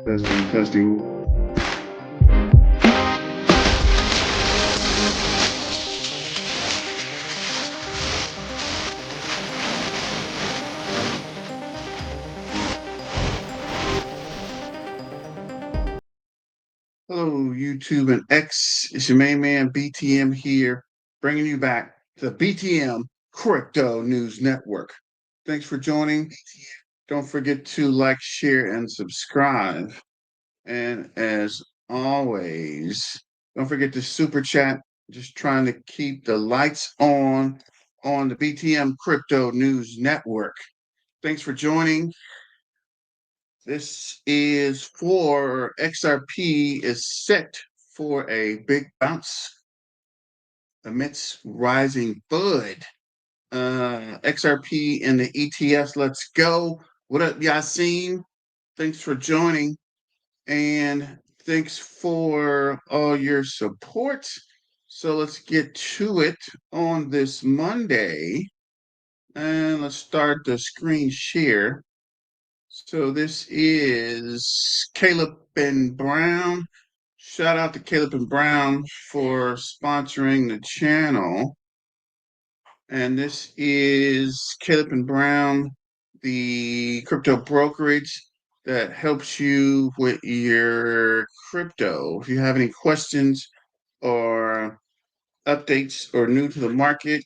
Testing, testing. Hello, YouTube and X. It's your main man, BTM here, bringing you back the BTM Crypto News Network. Thanks for joining. Don't forget to like, share, and subscribe. And as always, don't forget to super chat. Just trying to keep the lights on the BTM Crypto News Network. Thanks for joining. This is for XRP is set for a big bounce amidst rising FUD. XRP and the ETFs, let's go. What up, Yasin? Thanks for joining. And thanks for all your support. So let's get to it on this Monday. And let's start the screen share. So this is Caleb and Brown. Shout out to Caleb and Brown for sponsoring the channel. And this is Caleb and Brown, the crypto brokerage that helps you with your crypto. If you have any questions or updates or new to the market,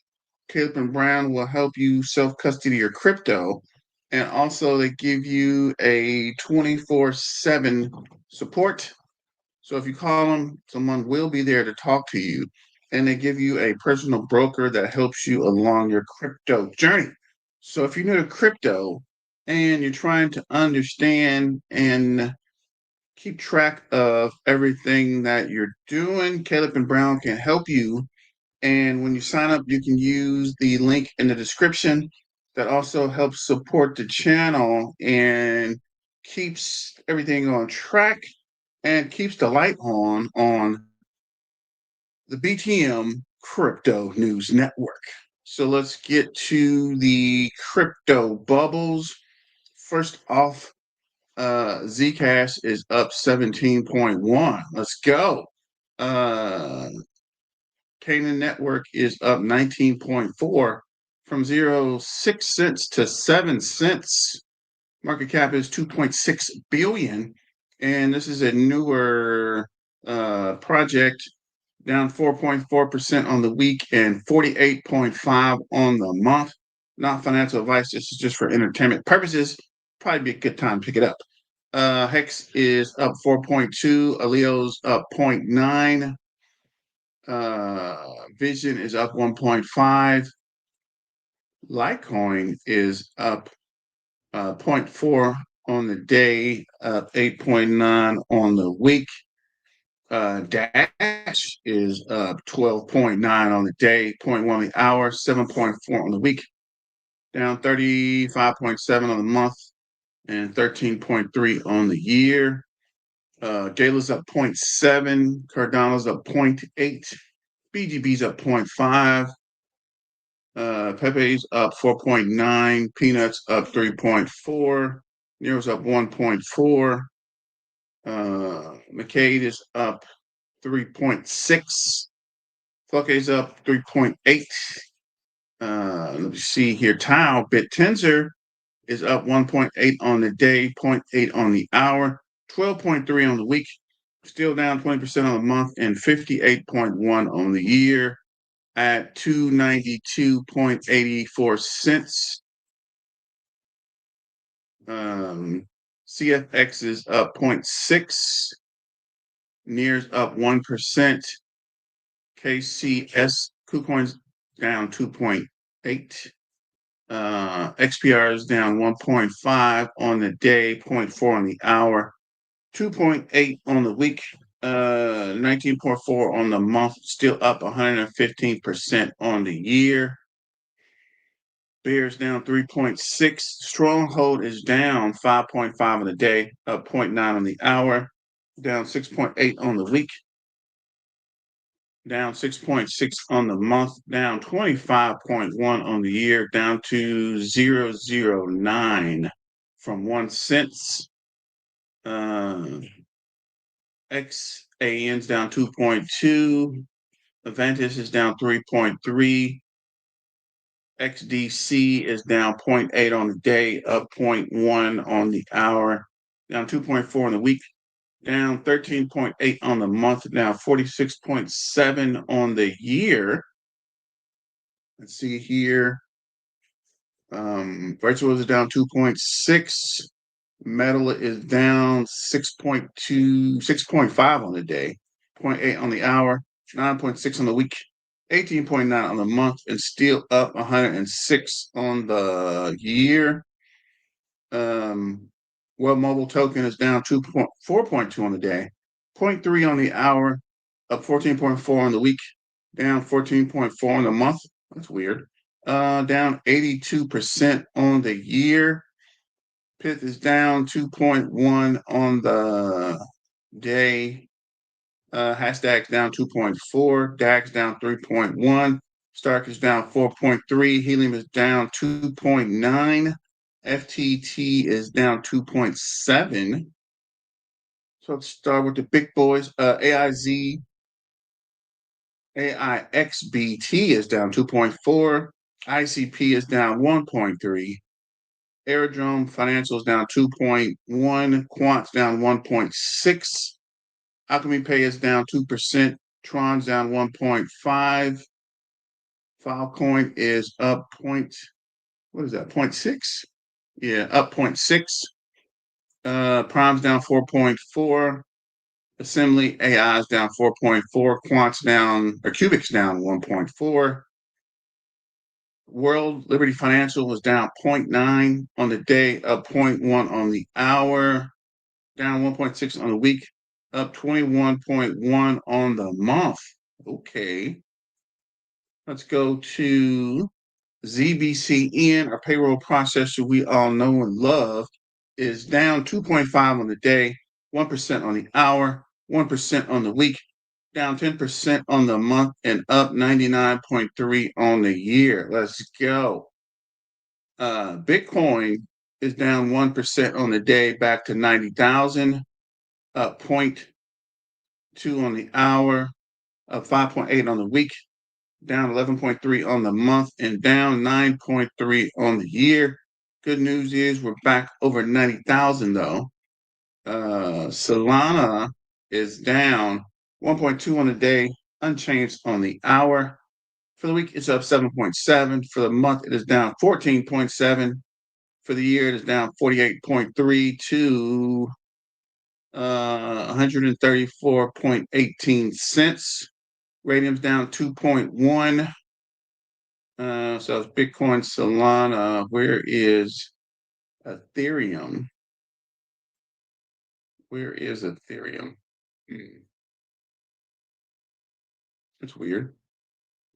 Caleb and Brown will help you self-custody your crypto. And also they give you a 24/7 support. So if you call them, someone will be there to talk to you. And they give you a personal broker that helps you along your crypto journey. So if you're new to crypto and you're trying to understand and keep track of everything that you're doing, Caleb and Brown can help you. And when you sign up, you can use the link in the description. That also helps support the channel and keeps everything on track and keeps the light on the BTM Crypto News Network. So let's get to the crypto bubbles. First off, Zcash is up 17.1. Let's go. Canaan Network is up 19.4 from 0.6 cents to 7 cents. Market cap is 2.6 billion. And this is a newer project, down 4.4% on the week and 48.5 on the month. Not financial advice. This is just for entertainment purposes. Probably be a good time to pick it up. Hex is up 4.2. Aleo's up 0.9. Vision is up 1.5. Litecoin is up 0.4 on the day, up 8.9 on the week. Dash is up 12.9 on the day, 0.1 on the hour, 7.4 on the week, down 35.7 on the month, and 13.3 on the year. Gala's up 0.7, Cardano's up 0.8, BGB's up 0.5, Pepe's up 4.9, Peanuts up 3.4, Nero's up 1.4, McCade is up 3.6, Flucke's up 3.8. Let me see here. Tau BitTensor is up 1.8 on the day, 0.8 on the hour, 12.3 on the week, still down 20% on the month, and 58.1 on the year at 292.84 cents. CFX is up 0.6. Near's up 1%. KCS KuCoin's down 2.8. XPR is down 1.5 on the day, 0.4 on the hour, 2.8 on the week, 19.4 on the month, still up 115% on the year. Bears down 3.6. Stronghold is down 5.5 on the day, up 0.9 on the hour, down 6.8 on the week, down 6.6 on the month, down 25.1 on the year, down to 0.009 from 1 cent. XAN's down 2.2. Aventis is down 3.3. XDC is down 0.8 on the day, up 0.1 on the hour, down 2.4 on the week, down 13.8 on the month, down 46.7 on the year. Let's see here. Virtual is down 2.6. Metal is down 6.2, 6.5 on the day, 0.8 on the hour, 9.6 on the week, 18.9 on the month, and still up 106 on the year. Well, mobile token is down 4.2 on the day, 0.3 on the hour, up 14.4 on the week, down 14.4 on the month. That's weird. Down 82% on the year. Pith is down 2.1 on the day. Hashtag's down 2.4. DAX down 3.1. Stark is down 4.3. Helium is down 2.9. FTT is down 2.7. So let's start with the big boys. AIXBT is down 2.4. ICP is down 1.3. Aerodrome Financial is down 2.1. Quant's down 1.6. Alchemy Pay is down 2%. Tron's down 1.5. Filecoin is up what is that, 0.6? Yeah, up 0.6. Prime's down 4.4. Assembly AI is down 4.4. Quant's down, or Cubic's down 1.4. World Liberty Financial was down 0.9 on the day, up 0.1 on the hour, down 1.6 on the week, up 21.1 on the month. Okay. Let's go to ZBCN, our payroll processor we all know and love, is down 2.5 on the day, 1% on the hour, 1% on the week, down 10% on the month, and up 99.3 on the year. Let's go. Bitcoin is down 1% on the day, back to 90,000, up 0.2 on the hour, up 5.8 on the week, down 11.3 on the month, and down 9.3 on the year. Good news is we're back over 90,000 though. Solana is down 1.2 on the day, unchanged on the hour. For the week, it's up 7.7. For the month, it is down 14.7. For the year, it is down 48.3 to 134.18 cents. Radium's down 2.1. So it's Bitcoin, Solana. Where is Ethereum? Where is Ethereum? It's weird.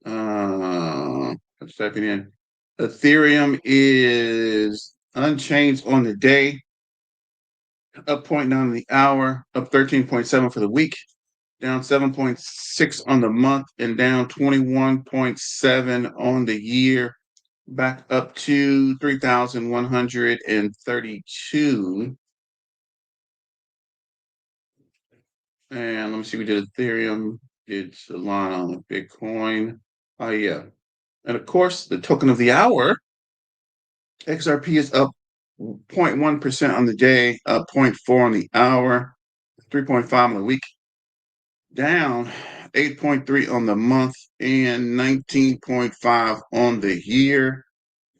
Let's type it in. Ethereum is unchanged on the day, up 0.9 on the hour, up 13.7 for the week, down 7.6 on the month, and down 21.7 on the year, back up to 3,132. And let me see, we did Ethereum, did Solana, Bitcoin. Oh, yeah. And of course, the token of the hour, XRP is up 0.1% on the day, up 0.4 on the hour, 3.5 on the week, down 8.3 on the month, and 19.5 on the year.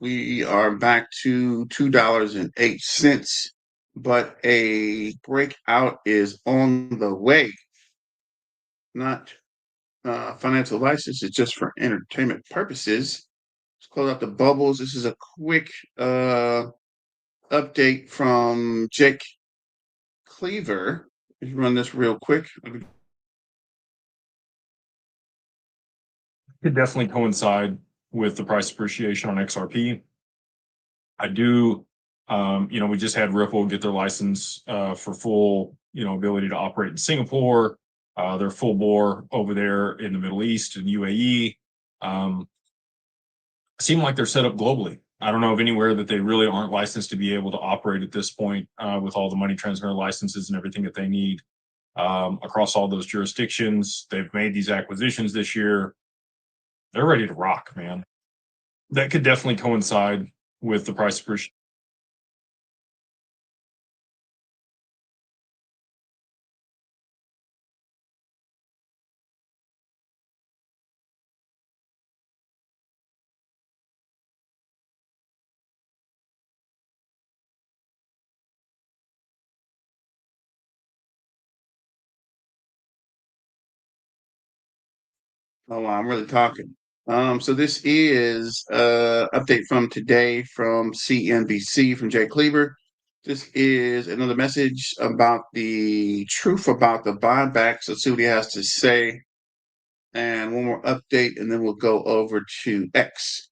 We are back to $2.08, but a breakout is on the way. Not financial license, it's just for entertainment purposes. Let's close out the bubbles. This is a quick update from Jake Cleaver. Let's run this real quick. Could definitely coincide with the price appreciation on XRP. I do, we just had Ripple get their license for full, ability to operate in Singapore. They're full bore over there in the Middle East and UAE. Seem like they're set up globally. I don't know of anywhere that they really aren't licensed to be able to operate at this point with all the money transmitter licenses and everything that they need across all those jurisdictions. They've made these acquisitions this year. They're ready to rock, man. That could definitely coincide with the price appreciation. Oh, wow, I'm really talking. So this is update from today from CNBC from Jay Cleaver. This is another message about the truth about the buybacks. Let's see what he has to say. And one more update, and then we'll go over to X.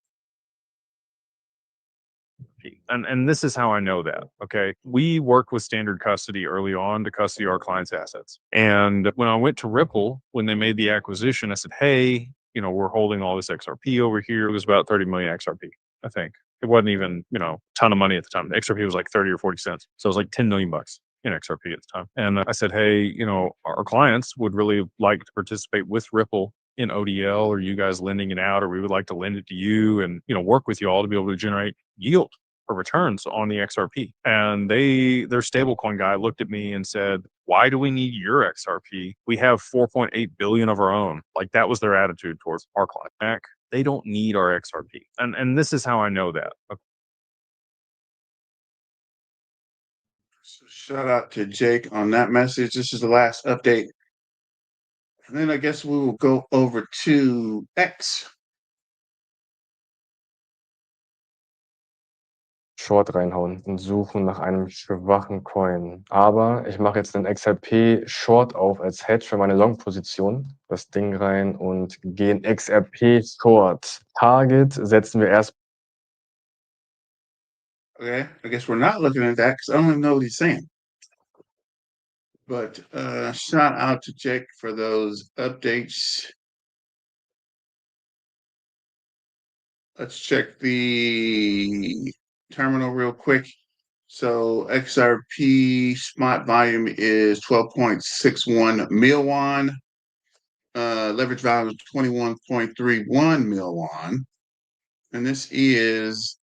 And this is how I know that. Okay. We work with standard custody early on to custody our clients' assets. And when I went to Ripple, when they made the acquisition, I said, hey, we're holding all this XRP over here. It was about 30 million XRP, I think. It wasn't even, a ton of money at the time. The XRP was like 30 or 40 cents. So it was like 10 million bucks in XRP at the time. And I said, hey, our clients would really like to participate with Ripple in ODL, or you guys lending it out, or we would like to lend it to you and, work with you all to be able to generate yield or returns on the XRP. And their stablecoin guy looked at me and said, why do we need your XRP? We have 4.8 billion of our own. Like, that was their attitude towards our client. Mac, they don't need our XRP. And this is how I know that. So shout out to Jake on that message. This is the last update. And then I guess we will go over to X. Short reinhauen und suchen nach einem schwachen Coin. Aber ich mache jetzt den XRP Short auf als Hedge für meine Long-Position. Das Ding rein und gehen XRP Short. Target setzen wir erst. Okay, I guess we're not looking at that because I don't even know what he's saying. But shout out to Jake for those updates. Let's check the terminal real quick. So XRP spot volume is 12.61 mil won. Leverage value is 21.31 mil won. And this is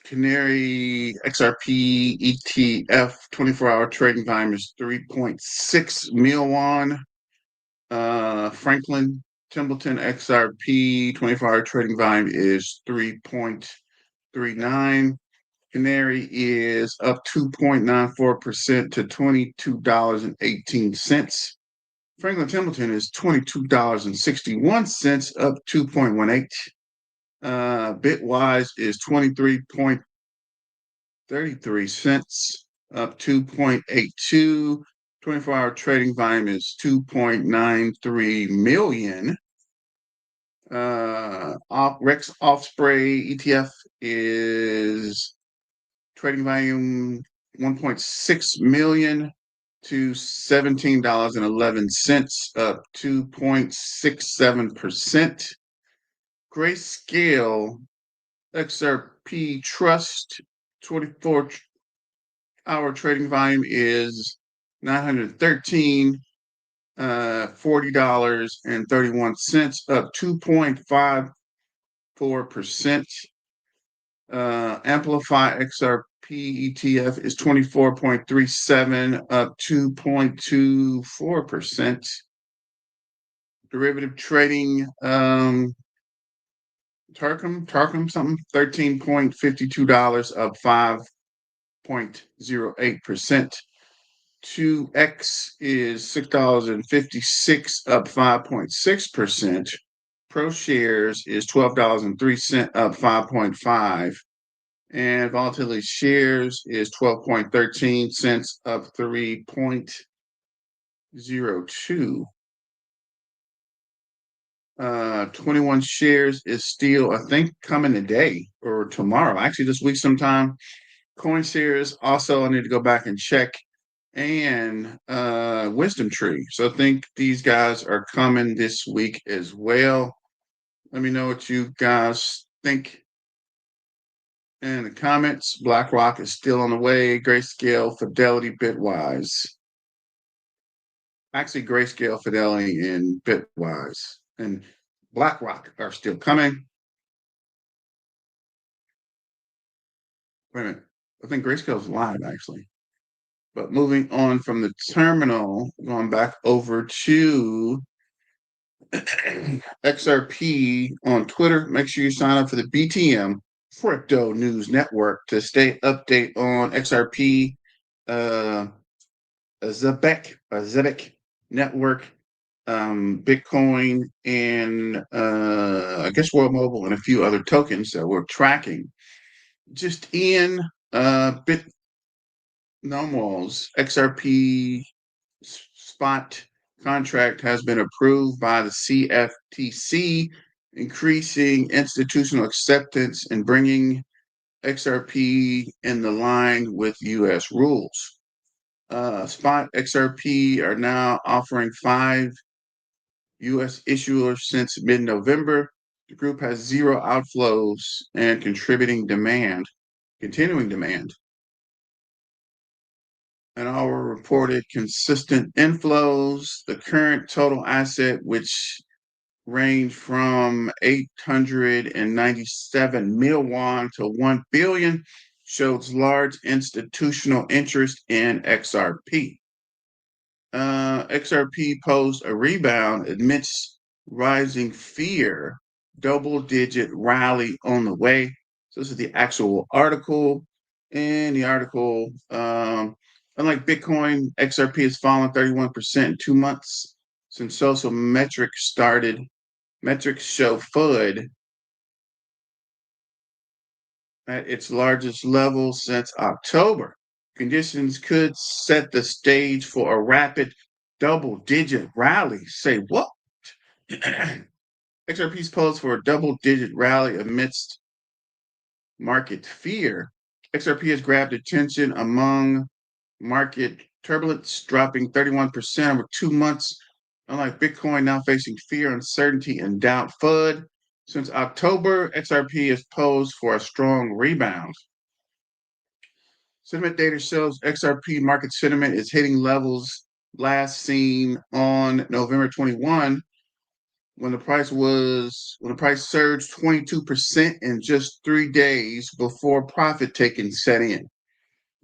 Canary XRP ETF 24-hour trading volume is 3.6 mil won. Franklin Templeton XRP 24-hour trading volume is 3.39. Canary is up 2.94% to $22.18. Franklin Templeton is $22.61, up 2.18. Bitwise is 23.33 cents, up 2.82. 24-hour trading volume is 2.93 million. Rex Offspray ETF is trading volume 1.6 million to $17.11, up 2.67%. Grayscale XRP Trust 24-hour trading volume is 913, $40.31, up 2.54%. Amplify XRP ETF is 24.37, up 2.24%. Derivative trading, Tarcum something, $13.52, up 5.08%. 2X is $6.56, up 5.6%. ProShares is $12.03, up 5.5. And Volatility Shares is 12.13 cents, up 3.02. 21 shares is still, I think, coming today or tomorrow. Actually, this week sometime. Coin shares also, I need to go back and check. And Wisdom Tree. So I think these guys are coming this week as well. Let me know what you guys think. And the comments, BlackRock is still on the way, Grayscale, Fidelity, Bitwise. Actually, Grayscale, Fidelity, and Bitwise and BlackRock are still coming. Wait a minute. I think Grayscale's live, actually. But moving on from the terminal, going back over to XRP on Twitter. Make sure you sign up for the BTM Crypto News Network to stay update on XRP, Zebek Network, Bitcoin, and I guess World Mobile and a few other tokens that we're tracking. Just in Bitnomal's XRP spot contract has been approved by the CFTC, increasing institutional acceptance and bringing XRP in the line with U.S. rules. Spot XRP are now offering 5 U.S. issuers since mid-November. The group has 0 outflows and continuing demand. And our reported consistent inflows. The current total asset, which range from 897 million won to 1 billion, shows large institutional interest in XRP. XRP posed a rebound amidst rising fear, double-digit rally on the way. So this is the actual article. In the article, unlike Bitcoin, XRP has fallen 31% in 2 months since social metrics started. Metrics show FUD at its largest level since October. Conditions could set the stage for a rapid double-digit rally. Say what? XRP's posed for a double-digit rally amidst market fear. XRP has grabbed attention among market turbulence, dropping 31% over 2 months. Unlike Bitcoin, now facing fear, uncertainty, and doubt. FUD. Since October, XRP has posed for a strong rebound. Sentiment data shows XRP market sentiment is hitting levels last seen on November 21, when the price surged 22% in just 3 days before profit taking set in.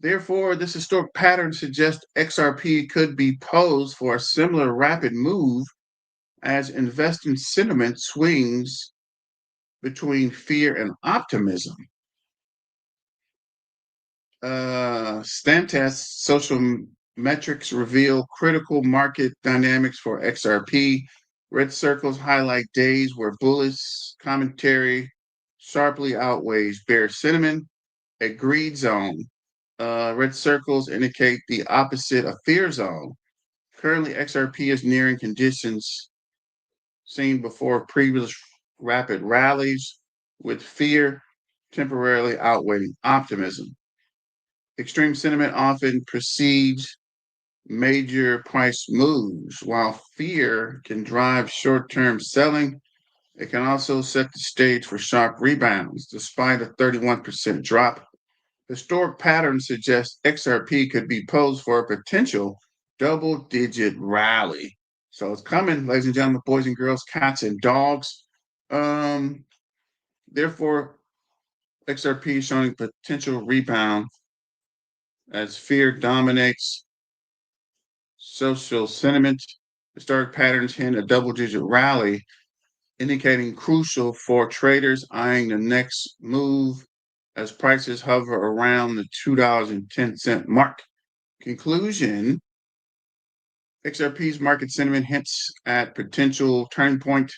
Therefore, this historic pattern suggests XRP could be posed for a similar rapid move as investing sentiment swings between fear and optimism. Stantec social metrics reveal critical market dynamics for XRP. Red circles highlight days where bullish commentary sharply outweighs bear sentiment. A greed zone. Red circles indicate the opposite of fear zone. Currently, XRP is nearing conditions seen before previous rapid rallies, with fear temporarily outweighing optimism. Extreme sentiment often precedes major price moves. While fear can drive short-term selling, it can also set the stage for sharp rebounds. Despite a 31% drop, historic patterns suggest XRP could be posed for a potential double-digit rally. So it's coming, ladies and gentlemen, boys and girls, cats and dogs. Therefore, XRP is showing potential rebound as fear dominates social sentiment. Historic patterns hint a double-digit rally, indicating crucial for traders eyeing the next move as prices hover around the $2.10 mark. Conclusion: XRP's market sentiment hints at potential turning point.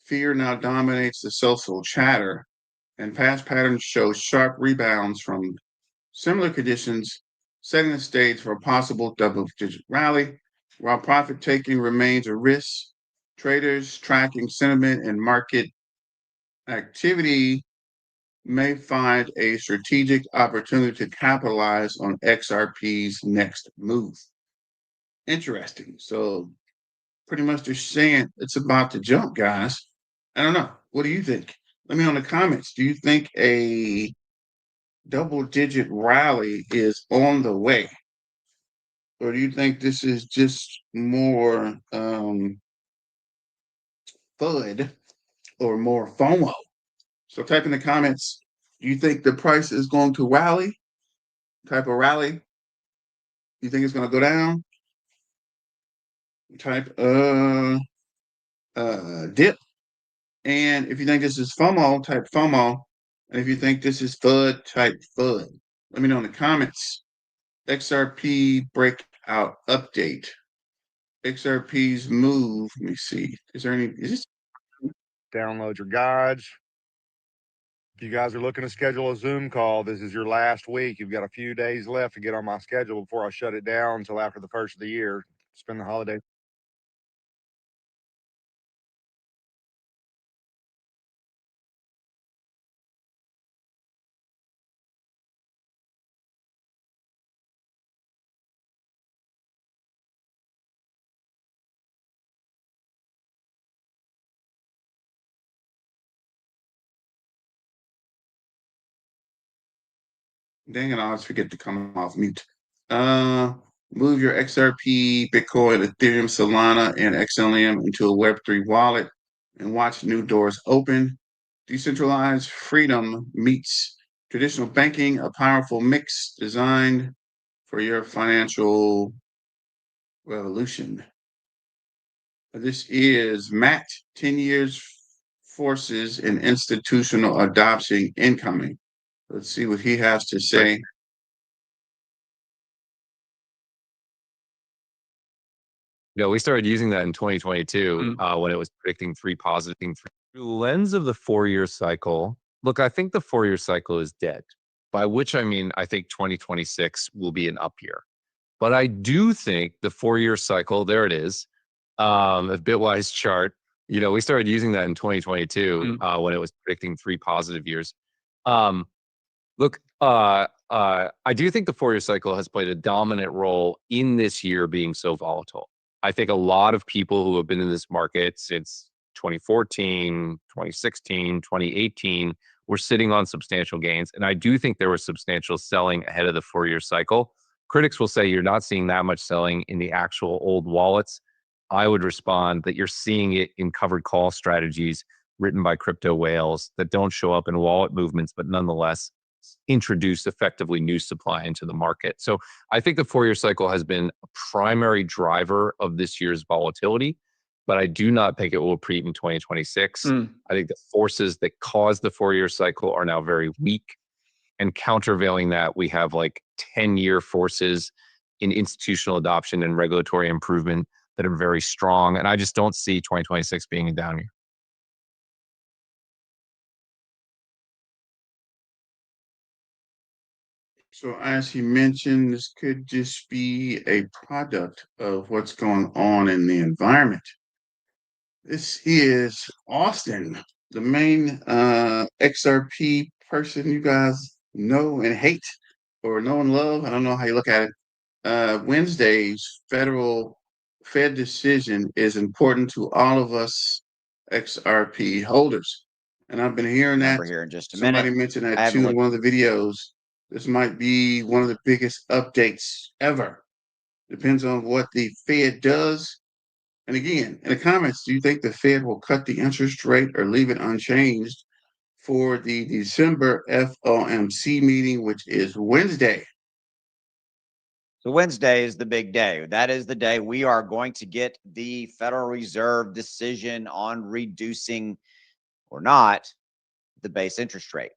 Fear now dominates the social chatter, and past patterns show sharp rebounds from similar conditions, setting the stage for a possible double-digit rally. While profit taking remains a risk, traders tracking sentiment and market activity may find a strategic opportunity to capitalize on XRP's next move. Interesting. So pretty much they're saying it's about to jump, guys. I don't know. What do you think? Let me know in the comments. Do you think a double-digit rally is on the way? Or do you think this is just more FUD or more FOMO? So type in the comments, do you think the price is going to rally? Type of rally. You think it's going to go down? Type dip. And if you think this is FOMO, type FOMO. And if you think this is FUD, type FUD. Let me know in the comments. XRP breakout update. XRP's move. Let me see. Is this Download your guides. If you guys are looking to schedule a Zoom call, this is your last week. You've got a few days left to get on my schedule before I shut it down until after the first of the year. Spend the holiday. Dang it, I always forget to come off mute. Move your XRP, Bitcoin, Ethereum, Solana, and XLM into a Web3 wallet and watch new doors open. Decentralized freedom meets traditional banking, a powerful mix designed for your financial revolution. This is Matt, 10 years forces in institutional adoption incoming. Let's see what he has to say. Yeah, we started using that in 2022 when it was predicting three positive things. Through the lens of the 4-year cycle, look, I think the 4-year cycle is dead, by which I mean, I think 2026 will be an up year. But I do think the 4-year cycle, there it is, the Bitwise chart, you know, we started using that in 2022 when it was predicting 3 positive years. Look, I do think the 4-year cycle has played a dominant role in this year being so volatile. I think a lot of people who have been in this market since 2014, 2016, 2018 were sitting on substantial gains. And I do think there was substantial selling ahead of the 4-year cycle. Critics will say you're not seeing that much selling in the actual old wallets. I would respond that you're seeing it in covered call strategies written by crypto whales that don't show up in wallet movements, but nonetheless introduce effectively new supply into the market. So I think the 4-year cycle has been a primary driver of this year's volatility, but I do not think it will repeat in 2026. I think the forces that caused the 4-year cycle are now very weak, and countervailing that, we have like 10-year forces in institutional adoption and regulatory improvement that are very strong. And I just don't see 2026 being a down year. So as he mentioned, this could just be a product of what's going on in the environment. This is Austin, the main XRP person you guys know and hate or know and love. I don't know how you look at it. Wednesday's Fed decision is important to all of us XRP holders. And I've been hearing that. Number here in just a Somebody minute. mentioned I that haven't too in looked. one of the videos. This might be one of the biggest updates ever. Depends on what the Fed does. And again, in the comments, do you think the Fed will cut the interest rate or leave it unchanged for the December FOMC meeting, which is Wednesday? So Wednesday is the big day. That is the day we are going to get the Federal Reserve decision on reducing or not the base interest rate.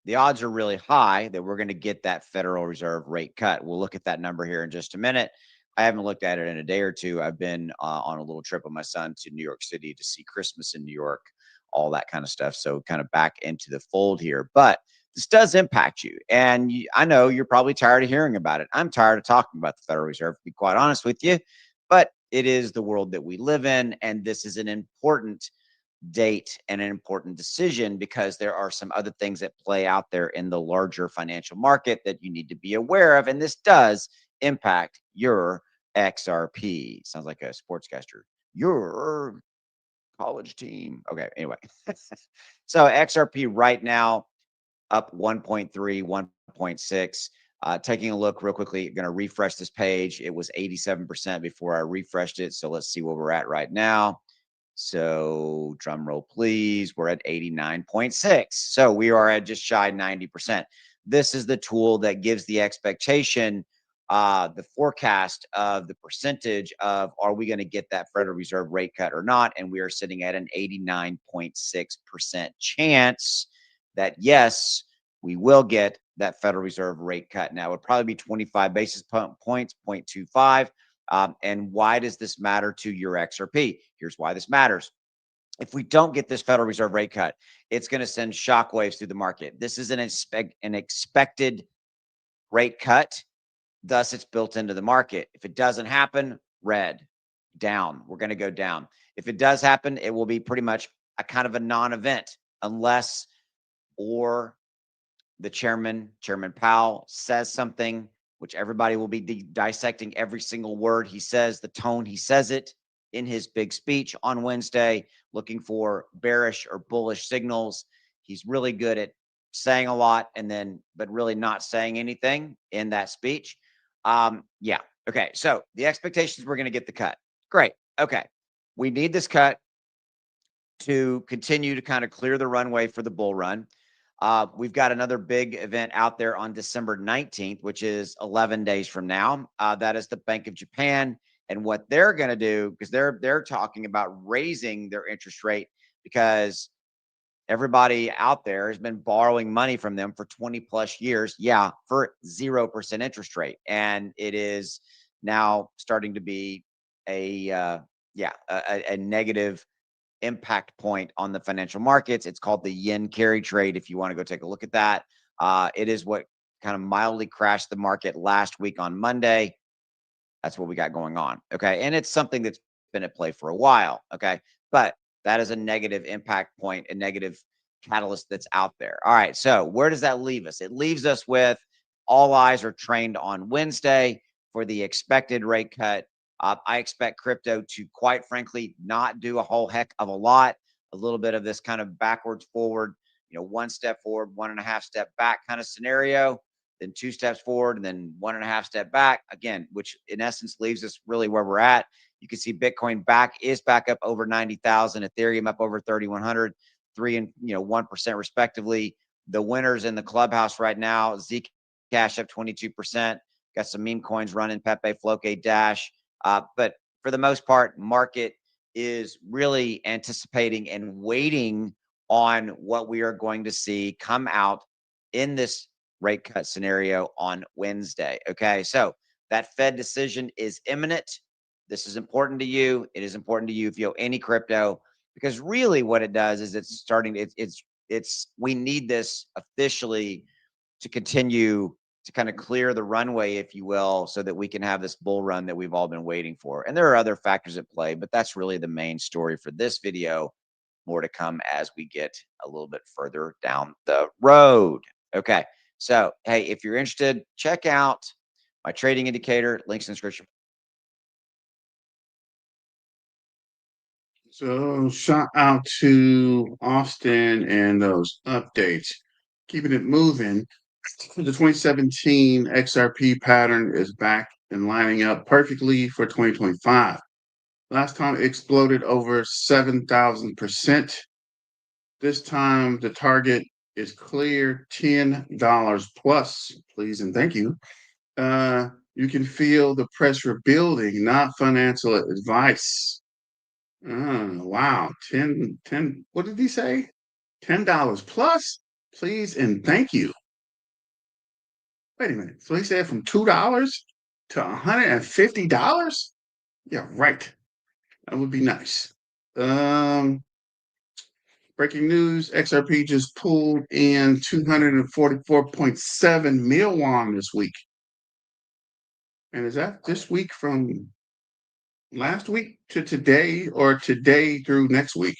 The odds are really high that we're going to get that Federal Reserve rate cut. We'll look at that number here in just a minute. I haven't looked at it in a day or two. I've been on a little trip with my son to New York City to see Christmas in New York, all that kind of stuff. So kind of back into the fold here. But this does impact you. And I know you're probably tired of hearing about it. I'm tired of talking about the Federal Reserve, to be quite honest with you. But it is the world that we live in. And this is an important date and an important decision because there are some other things that play out there in the larger financial market that you need to be aware of. And this does impact your XRP. Sounds like a sportscaster. Your college team. Okay. Anyway, so XRP right now, up 1.3, 1.6. Taking a look real quickly, going to refresh this page. It was 87% before I refreshed it. So let's see where we're at right now. So drum roll, please. We're at 89.6. So we are at just shy 90%. This is the tool that gives the expectation, the forecast of the percentage of, are we going to get that Federal Reserve rate cut or not? And we are sitting at an 89.6% chance that yes, we will get that Federal Reserve rate cut. Now, it would probably be 25 basis points, 0.25. And why does this matter to your XRP? Here's why this matters. If we don't get this Federal Reserve rate cut, it's going to send shockwaves through the market. This is an expected rate cut. Thus, it's built into the market. If it doesn't happen, red, down. We're going to go down. If it does happen, it will be pretty much a kind of a non-event unless or the Chairman Powell, says something, which everybody will be dissecting every single word he says, the tone he says it in his big speech on Wednesday, looking for bearish or bullish signals. He's really good at saying a lot but really not saying anything in that speech. Yeah. Okay. So the expectations, we're going to get the cut. Great. Okay. We need this cut to continue to kind of clear the runway for the bull run. We've got another big event out there on December 19th, which is 11 days from now. That is the Bank of Japan, and what they're going to do, because they're talking about raising their interest rate because everybody out there has been borrowing money from them for 20 plus years. Yeah, for 0% interest rate, and it is now starting to be a negative impact point on the financial markets. It's called the yen carry trade. If you want to go take a look at that, it is what kind of mildly crashed the market last week on Monday. That's what we got going on. Okay. And it's something that's been at play for a while. Okay. But that is a negative impact point, a negative catalyst that's out there. All right. So where does that leave us? It leaves us with all eyes are trained on Wednesday for the expected rate cut. I expect crypto to, quite frankly, not do a whole heck of a lot. A little bit of this kind of backwards forward, one step forward, 1.5 step back kind of scenario, then 2 steps forward, and then 1.5 step back again, which in essence leaves us really where we're at. You can see Bitcoin is back up over 90,000, Ethereum up over 3,100, 3 and 1% respectively. The winners in the clubhouse right now: Zcash up 22%. Got some meme coins running: Pepe, Floke, Dash. But for the most part, market is really anticipating and waiting on what we are going to see come out in this rate cut scenario on Wednesday. Okay, so that Fed decision is imminent. This is important to you. It is important to you if you owe any crypto, because really what it does is we need this officially to continue to kind of clear the runway, if you will, so that we can have this bull run that we've all been waiting for. And there are other factors at play, but that's really the main story for this video. More to come as we get a little bit further down the road. Okay. So, hey, if you're interested, check out my trading indicator, links in the description. So shout out to Austin and those updates. Keeping it moving. The 2017 XRP pattern is back and lining up perfectly for 2025. Last time it exploded over 7,000%. This time the target is clear, $10 plus, please and thank you. You can feel the pressure building, not financial advice. Wow, 10, what did he say? $10 plus, please and thank you. Wait a minute. So he said from $2 to $150? Yeah, right. That would be nice. Breaking news, XRP just pulled in 244.7 mil won this week. And is that this week from last week to today, or today through next week?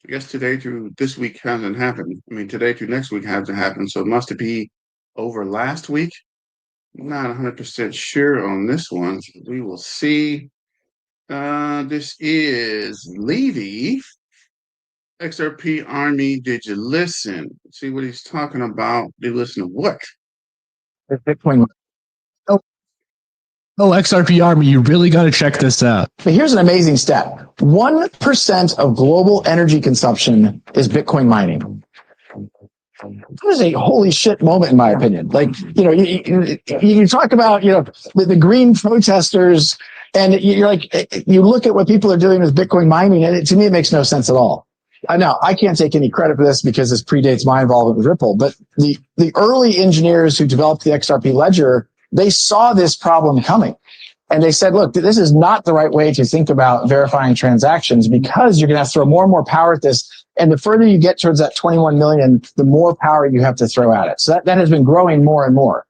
I guess today through this week hasn't happened. I mean, today through next week hasn't happened. So it must be over last week. Not 100% sure on this one. We will see. This is Levy. XRP Army, did you listen? See what he's talking about. Did you listen to what? Bitcoin. Oh, XRP Army, you really got to check this out. But here's an amazing stat. 1% of global energy consumption is Bitcoin mining. That is a holy shit moment, in my opinion. Like, you talk about, the green protesters, and you're like, you look at what people are doing with Bitcoin mining, and to me, it makes no sense at all. I know I can't take any credit for this because this predates my involvement with Ripple, but the early engineers who developed the XRP ledger, they saw this problem coming. And they said, look, this is not the right way to think about verifying transactions because you're going to have to throw more and more power at this. And the further you get towards that 21 million, the more power you have to throw at it. So that has been growing more and more.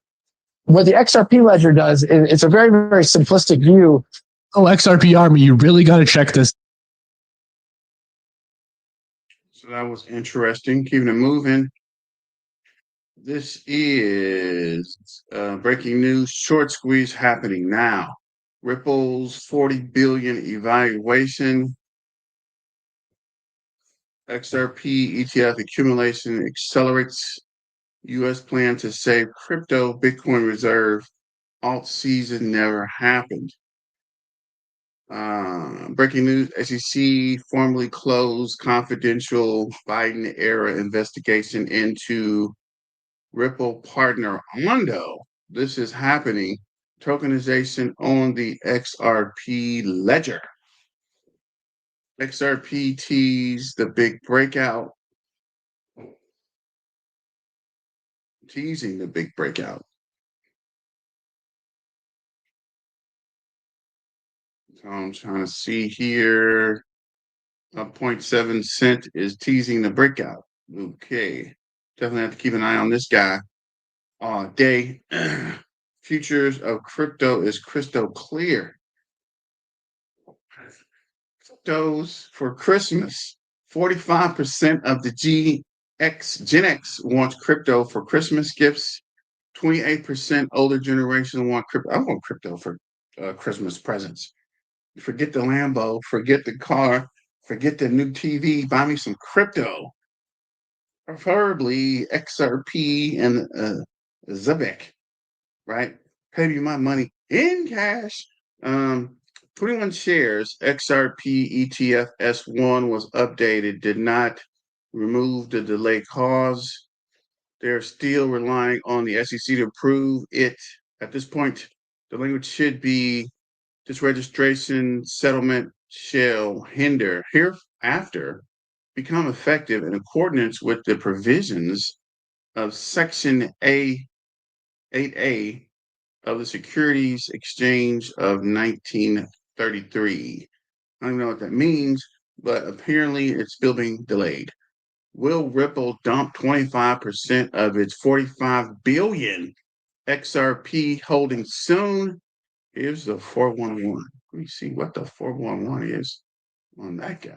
What the XRP ledger does, it's a very, very simplistic view. Oh, XRP Army, you really got to check this. So that was interesting. Keeping it moving. This is breaking news. Short squeeze happening now. Ripple's 40 billion evaluation. XRP ETF accumulation accelerates. U.S. plan to save crypto Bitcoin reserve. Alt season never happened. Breaking news: SEC formally closed confidential Biden era investigation into Ripple partner Ondo. This is happening. Tokenization on the XRP ledger. XRP teased the big breakout. Teasing the big breakout. So I'm trying to see here. 0.7 cent is teasing the breakout. Okay. Definitely have to keep an eye on this guy all day. Futures of crypto is crystal clear. Cryptos for Christmas. 45% of the Gen X wants crypto for Christmas gifts. 28% older generation want crypto. I want crypto for Christmas presents. Forget the Lambo, forget the car, forget the new TV, buy me some crypto. Preferably XRP and Zebek, right? Pay me my money in cash. 21 shares, XRP ETF S1 was updated, did not remove the delay cause. They're still relying on the SEC to approve it. At this point, the language should be this registration settlement shall hinder hereafter become effective in accordance with the provisions of Section 8A of the Securities Exchange of 1933. I don't even know what that means, but apparently it's still being delayed. Will Ripple dump 25% of its 45 billion XRP holdings soon? Here's the 411. Let me see what the 411 is on that guy.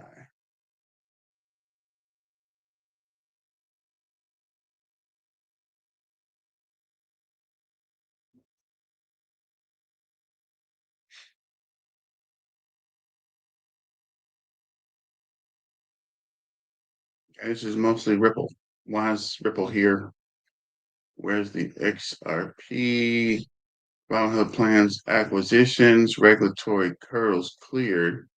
This is mostly Ripple. Why is Ripple here? Where's the XRP? Robinhood plans acquisitions, regulatory hurdles cleared.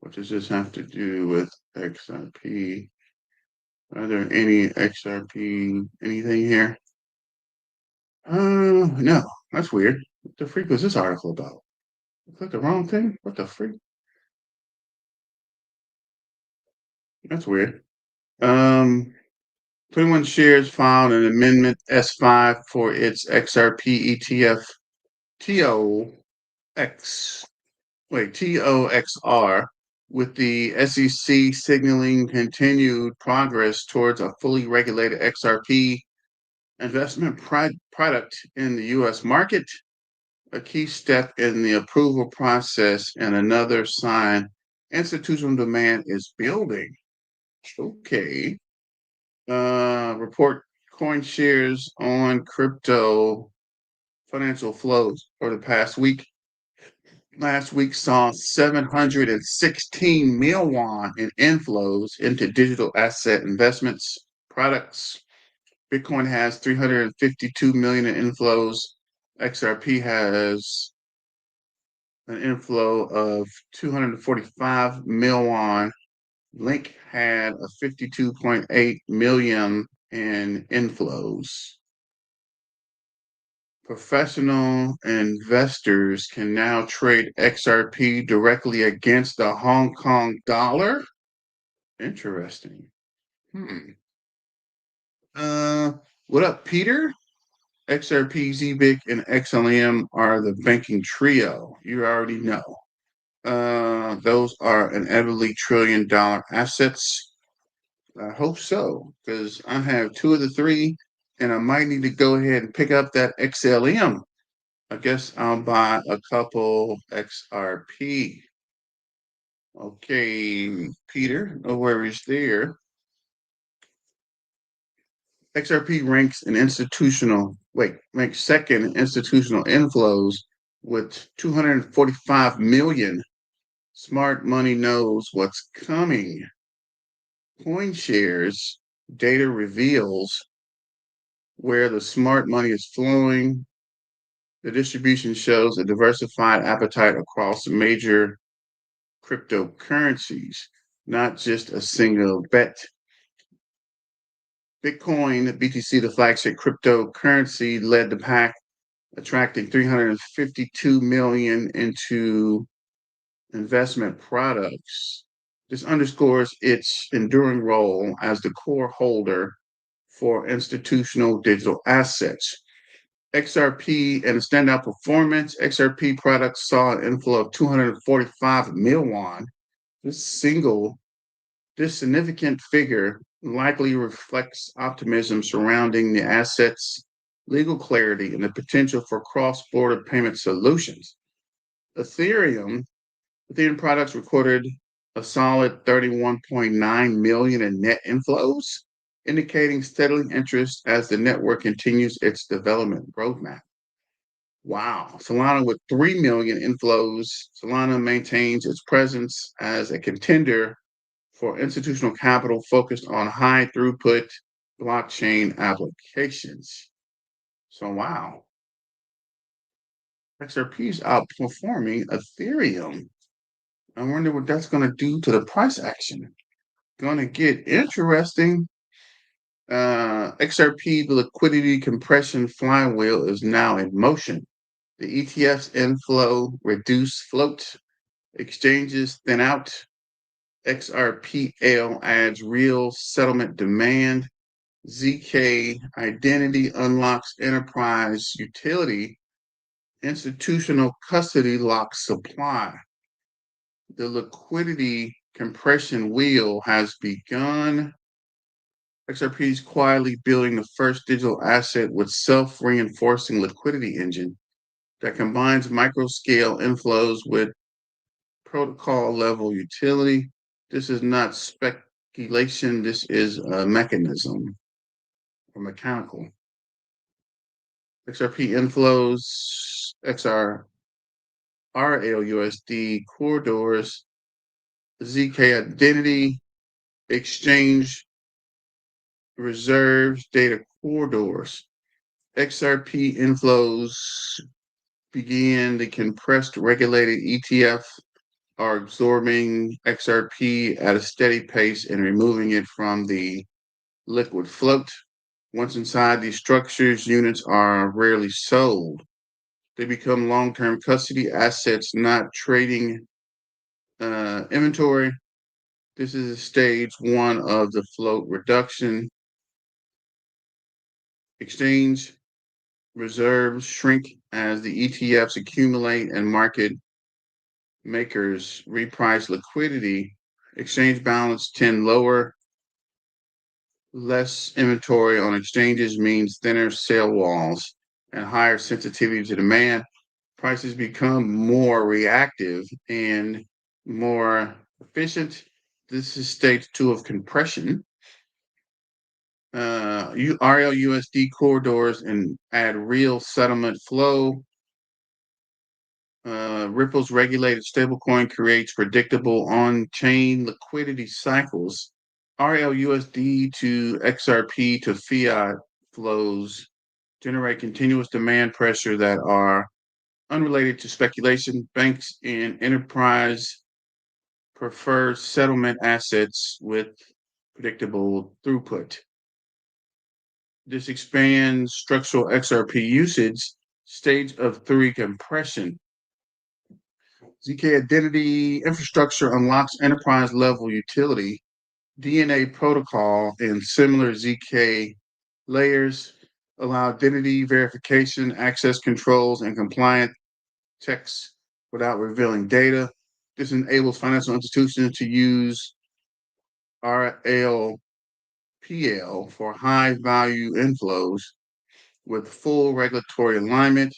What does this have to do with XRP? Are there any XRP anything here? No, that's weird. What the freak was this article about? I clicked the wrong thing? What the freak? That's weird. 21 shares filed an amendment S5 for its XRP ETF TOXR, with the SEC signaling continued progress towards a fully regulated XRP investment product in the U.S. market, a key step in the approval process and another sign institutional demand is building. Okay. Report coin shares on crypto financial flows for the past week. last week saw 716 mil won in inflows into digital asset investments products. Bitcoin has 352 million in inflows. XRP has an inflow of 245 mil won. Link had a 52.8 million in inflows. Professional investors can now trade XRP directly against the Hong Kong dollar. Interesting. What up, Peter? XRP, ZBIC, and XLM are the banking trio. You already know. Those are inevitably trillion-dollar assets. I hope so, because I have two of the three, and I might need to go ahead and pick up that XLM. I guess I'll buy a couple XRP. Okay, Peter, no worries there. XRP ranks second in institutional inflows with 245 million. Smart money knows what's coming. CoinShares data reveals where the smart money is flowing. The distribution shows a diversified appetite across major cryptocurrencies, not just a single bet. Bitcoin, BTC, the flagship cryptocurrency, led the pack, attracting 352 million into investment products. This underscores its enduring role as the core holder for institutional digital assets. XRP and standout performance, XRP products saw an inflow of 245 mil won. This significant figure likely reflects optimism surrounding the asset's legal clarity and the potential for cross-border payment solutions. Ethereum products recorded a solid 31.9 million in net inflows, indicating steady interest as the network continues its development roadmap. Wow. Solana with 3 million inflows. Solana maintains its presence as a contender for institutional capital focused on high throughput blockchain applications. So, wow. XRP is outperforming Ethereum. I wonder what that's going to do to the price action. Going to get interesting. XRP, the liquidity compression flywheel, is now in motion. The ETF's inflow reduce float, exchanges thin out. XRPL adds real settlement demand. ZK identity unlocks enterprise utility. Institutional custody locks supply. The liquidity compression wheel has begun. XRP is quietly building the first digital asset with self-reinforcing liquidity engine that combines micro-scale inflows with protocol-level utility. This is not speculation. This is a mechanism or mechanical. XRP inflows, RLUSD corridors, ZK identity, exchange reserves, data corridors. XRP inflows begin the compressed regulated ETF are absorbing XRP at a steady pace and removing it from the liquid float. Once inside these structures, units are rarely sold. They become long-term custody assets, not trading inventory. This is stage one of the float reduction. Exchange reserves shrink as the ETFs accumulate and market makers reprice liquidity. Exchange balance tend lower. Less inventory on exchanges means thinner sale walls and higher sensitivity to demand. Prices become more reactive and more efficient. This is stage two of compression. RLUSD corridors and add real settlement flow. Ripple's regulated stablecoin creates predictable on-chain liquidity cycles. RLUSD to XRP to fiat flows generate continuous demand pressure that are unrelated to speculation. Banks and enterprise prefer settlement assets with predictable throughput. This expands structural XRP usage. Stage of 3 compression. ZK identity infrastructure unlocks enterprise level utility. DNA protocol and similar ZK layers allow identity verification, access controls, and compliant checks without revealing data. This enables financial institutions to use RLPL for high value inflows with full regulatory alignment.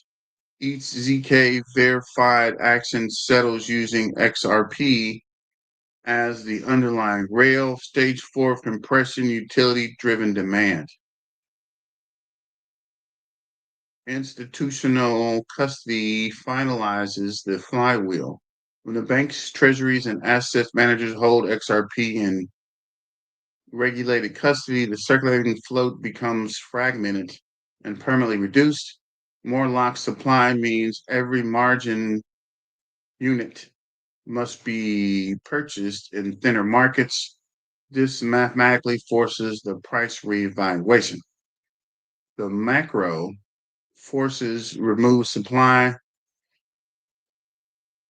Each ZK verified action settles using XRP as the underlying rail. Stage 4 compression utility driven demand. Institutional custody finalizes the flywheel. When the banks, treasuries, and asset managers hold XRP in regulated custody, the circulating float becomes fragmented and permanently reduced. More locked supply means every margin unit must be purchased in thinner markets. This mathematically forces the price reevaluation. The macro forces remove supply.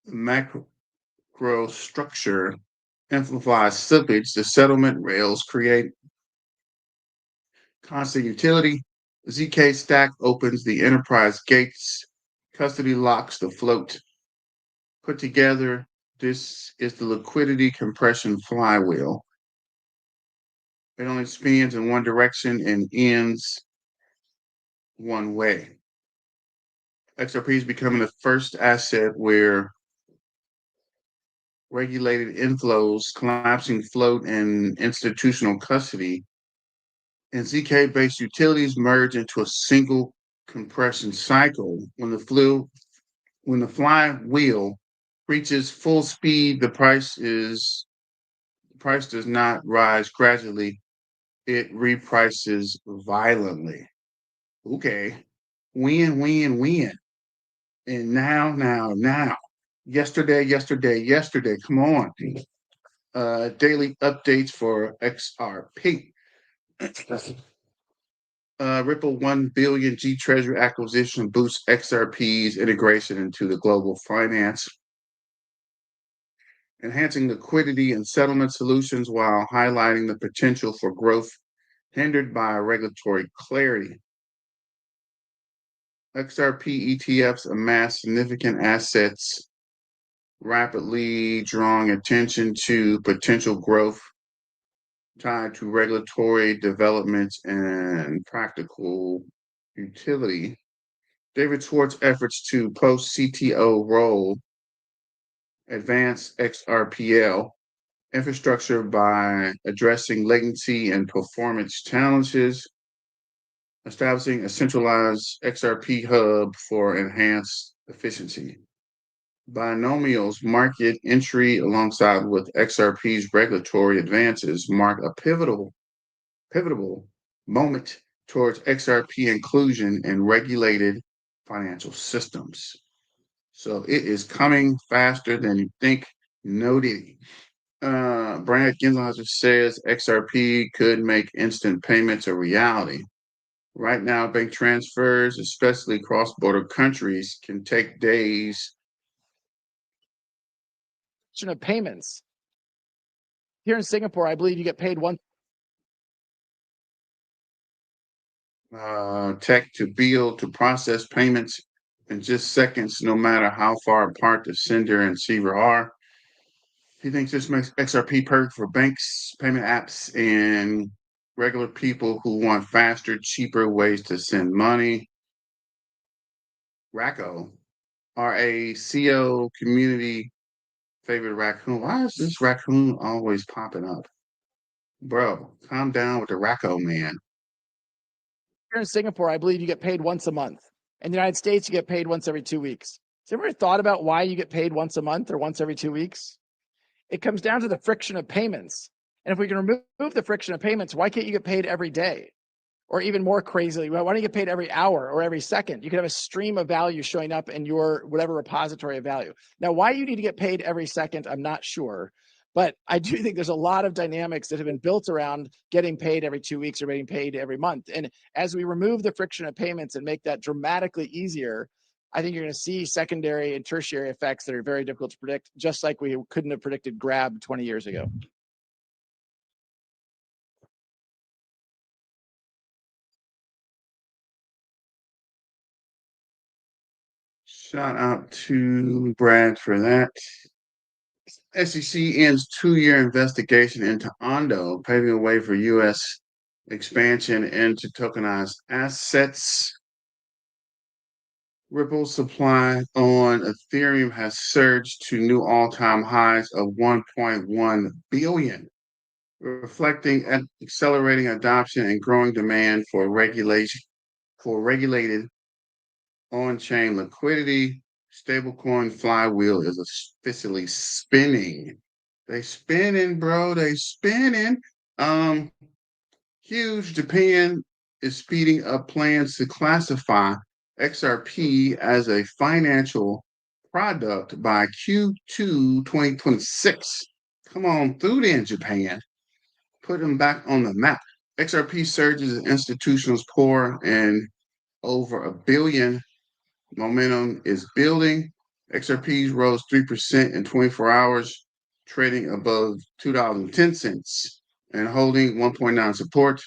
The macro structure amplifies slippage. The settlement rails create constant utility. ZK stack opens the enterprise gates. Custody locks the float. Put together, this is the liquidity compression flywheel. It only spins in one direction and ends one way. XRP is becoming the first asset where regulated inflows, collapsing float, and institutional custody and ZK-based utilities merge into a single compression cycle. When the flywheel reaches full speed, the price does not rise gradually, it reprices violently. Okay. Win, win, win. And now. Yesterday. Come on. Daily updates for XRP. Ripple 1 billion G Treasury acquisition boosts XRP's integration into the global finance, enhancing liquidity and settlement solutions while highlighting the potential for growth hindered by regulatory clarity. XRP ETFs amass significant assets, rapidly drawing attention to potential growth tied to regulatory developments and practical utility. David Schwartz's efforts to post CTO role advance XRPL infrastructure by addressing latency and performance challenges, establishing a centralized XRP hub for enhanced efficiency. Binomials market entry alongside with XRP's regulatory advances mark a pivotal moment towards XRP inclusion in regulated financial systems. So it is coming faster than you think. No diddy. Brad Ginzhauser says XRP could make instant payments a reality. Right now, bank transfers, especially cross-border countries, can take days. Of payments. Here in Singapore, I believe you get paid one. Tech to build to process payments in just seconds, no matter how far apart the sender and receiver are. He thinks this makes XRP perfect for banks, payment apps, and regular people who want faster, cheaper ways to send money. Racco, RACO community favorite raccoon. Why is this raccoon always popping up? Bro, calm down with the Racco man. Here in Singapore, I believe you get paid once a month. In the United States, you get paid once every 2 weeks. So ever thought about why you get paid once a month or once every 2 weeks? It comes down to the friction of payments. And if we can remove the friction of payments, why can't you get paid every day? Or even more crazily, why don't you get paid every hour or every second? You could have a stream of value showing up in your whatever repository of value. Now, why you need to get paid every second, I'm not sure. But I do think there's a lot of dynamics that have been built around getting paid every 2 weeks or getting paid every month. And as we remove the friction of payments and make that dramatically easier, I think you're going to see secondary and tertiary effects that are very difficult to predict, just like we couldn't have predicted Grab 20 years ago. Shout out to Brad for that. SEC ends 2-year investigation into Ondo, paving the way for U.S. expansion into tokenized assets. Ripple supply on Ethereum has surged to new all-time highs of 1.1 billion, reflecting accelerating adoption and growing demand for regulated on-chain liquidity. Stablecoin flywheel is officially spinning. They spinning, bro. They spinning. Huge Japan is speeding up plans to classify XRP as a financial product by Q2 2026. Come on through then, Japan. Put them back on the map. XRP surges as institutions pour and over $1 billion. Momentum is building. XRPs rose 3% in 24 hours, trading above $2.10 and holding 1.9 support.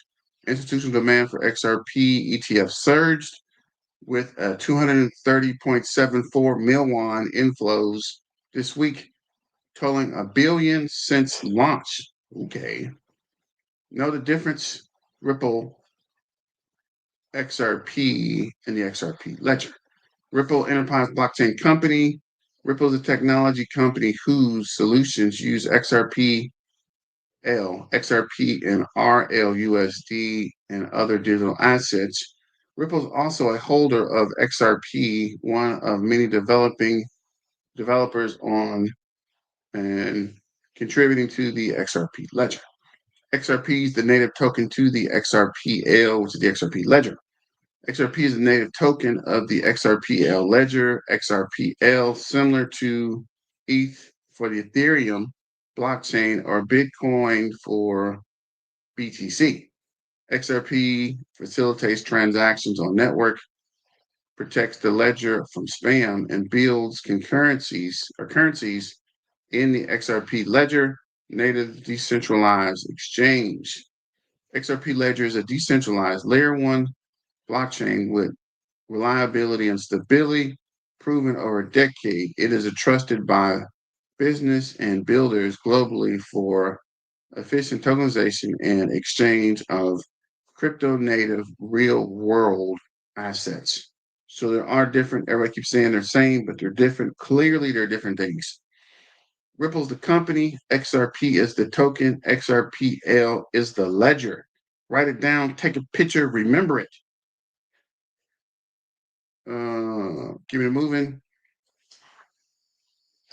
Institutional demand for XRP ETF surged with a 230.74 million inflows this week, totaling $1 billion since launch. Okay. Know the difference? Ripple XRP and the XRP ledger. Ripple Enterprise Blockchain Company. Ripple is a technology company whose solutions use XRP, XRP, and RLUSD and other digital assets. Ripple is also a holder of XRP, one of many developers on and contributing to the XRP ledger. XRP is the native token to the XRPL, which is the XRP ledger. XRP is a native token of the XRPL ledger. XRPL, similar to ETH for the Ethereum blockchain or Bitcoin for BTC. XRP facilitates transactions on network, protects the ledger from spam, and builds currencies in the XRP ledger, native decentralized exchange. XRP ledger is a decentralized layer 1 blockchain with reliability and stability proven over a decade. It is trusted by business and builders globally for efficient tokenization and exchange of crypto native real world assets. So there are different, everybody keeps saying they're same, but they're different. Clearly, they're different things. Ripple's the company, XRP is the token, XRPL is the ledger. Write it down, take a picture, remember it. Keep it moving.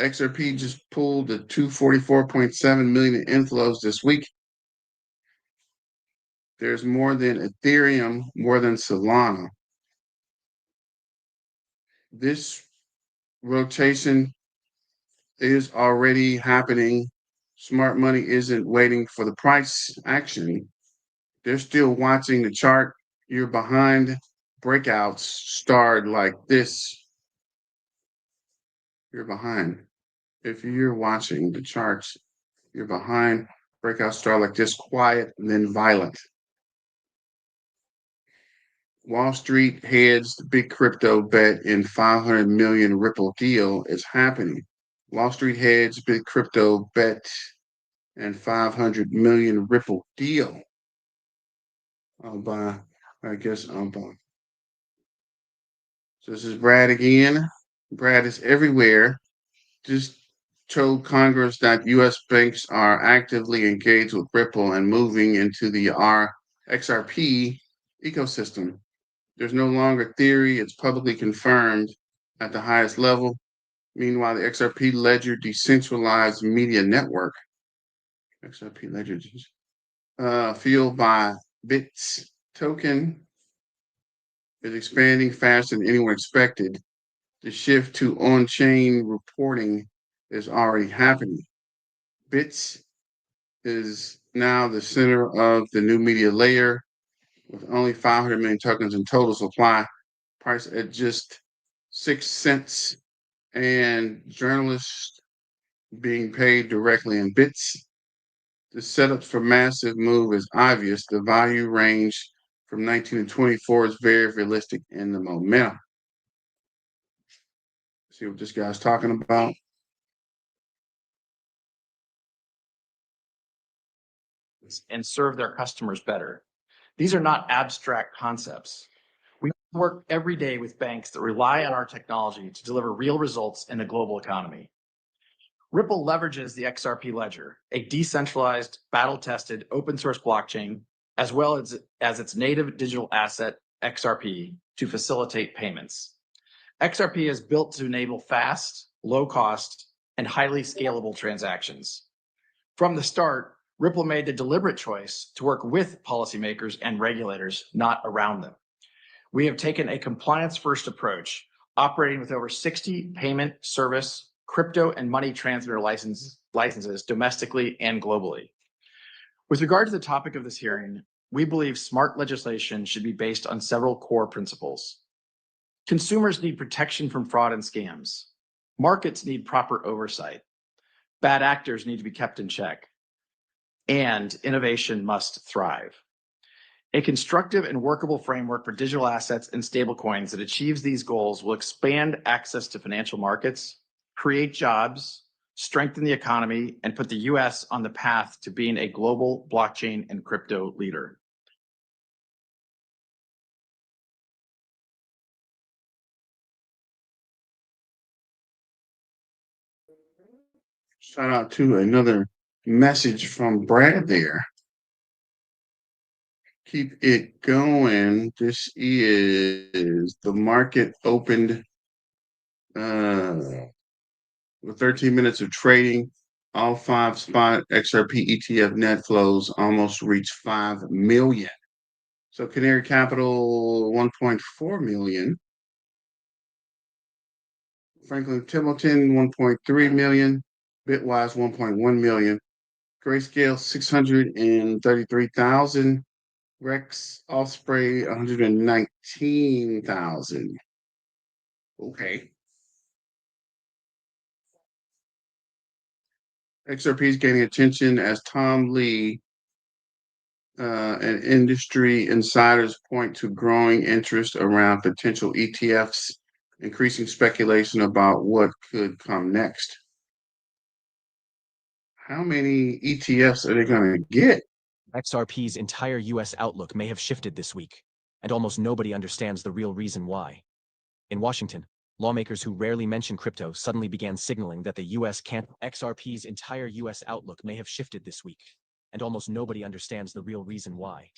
XRP just pulled the 244.7 million inflows this week. There's more than Ethereum, more than Solana. This rotation is already happening. Smart money isn't waiting for the price action. They're still watching the chart. You're behind. Breakouts start like this. You're behind. If you're watching the charts, you're behind. Breakouts start like this, quiet, and then violent. Wall Street heads the big crypto bet in 500 million Ripple deal is happening. Wall Street heads big crypto bet and 500 million Ripple deal. I'll buy. I guess I'll buy. So this is Brad again. Brad is everywhere. Just told Congress that U.S. banks are actively engaged with Ripple and moving into the XRP ecosystem. There's no longer theory, it's publicly confirmed. at the highest level. Meanwhile, the XRP Ledger decentralized media network, XRP Ledger, fueled by Bits token, is expanding faster than anyone expected. The shift to on-chain reporting is already happening. Bits is now the center of the new media layer with only 500 million tokens in total supply, priced at just 6 cents, and journalists being paid directly in bits. The setup for massive move is obvious. The value range from 19 to 24 is very realistic in the momentum. See what this guy's talking about. And serve their customers better. These are not abstract concepts. We work every day with banks that rely on our technology to deliver real results in the global economy. Ripple leverages the XRP ledger, a decentralized, battle-tested, open-source blockchain, as well as its native digital asset, XRP, to facilitate payments. XRP is built to enable fast, low-cost, and highly scalable transactions. From the start, Ripple made the deliberate choice to work with policymakers and regulators, not around them. We have taken a compliance-first approach, operating with over 60 payment, service, crypto, and money transmitter licenses domestically and globally. With regard to the topic of this hearing, we believe smart legislation should be based on several core principles. Consumers need protection from fraud and scams. Markets need proper oversight. Bad actors need to be kept in check. And innovation must thrive. A constructive and workable framework for digital assets and stablecoins that achieves these goals will expand access to financial markets, create jobs, strengthen the economy, and put the US on the path to being a global blockchain and crypto leader. Shout out to another message from Brad there. Keep it going. This is the market opened with 13 minutes of trading. All 5 spot XRP ETF net flows almost reached 5 million. So Canary Capital 1.4 million. Franklin Templeton 1.3 million. Bitwise 1.1 million. Grayscale 633,000. Rex Osprey 119,000. Okay. XRP is gaining attention as Tom Lee and industry insiders point to growing interest around potential ETFs, increasing speculation about what could come next. How many ETFs are they going to get? XRP's entire US outlook may have shifted this week, and almost nobody understands the real reason why. In Washington, lawmakers who rarely mention crypto suddenly began signaling that the US can't. XRP's entire US outlook may have shifted this week, and almost nobody understands the real reason why.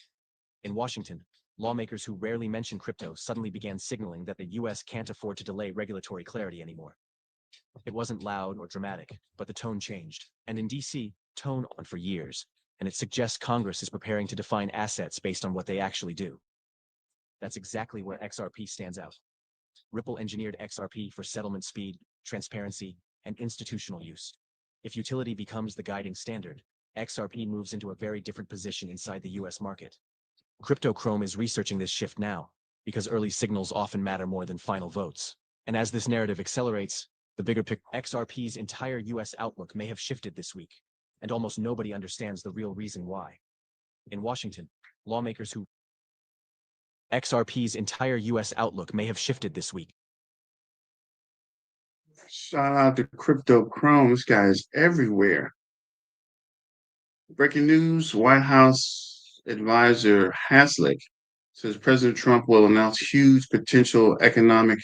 In Washington, lawmakers who rarely mention crypto suddenly began signaling that the US can't afford to delay regulatory clarity anymore. It wasn't loud or dramatic, but the tone changed, and in DC, tone on for years, and it suggests Congress is preparing to define assets based on what they actually do. That's exactly where XRP stands out. Ripple engineered XRP for settlement speed, transparency, and institutional use. If utility becomes the guiding standard, XRP moves into a very different position inside the US market. Cryptochrome is researching this shift now, because early signals often matter more than final votes. And as this narrative accelerates, the bigger picture. XRP's entire US outlook may have shifted this week, and almost nobody understands the real reason why. In Washington, lawmakers who XRP's entire US outlook may have shifted this week. Shout out to Cryptochrome. This guy is everywhere. Breaking news, White House advisor Haslick says President Trump will announce huge potential economic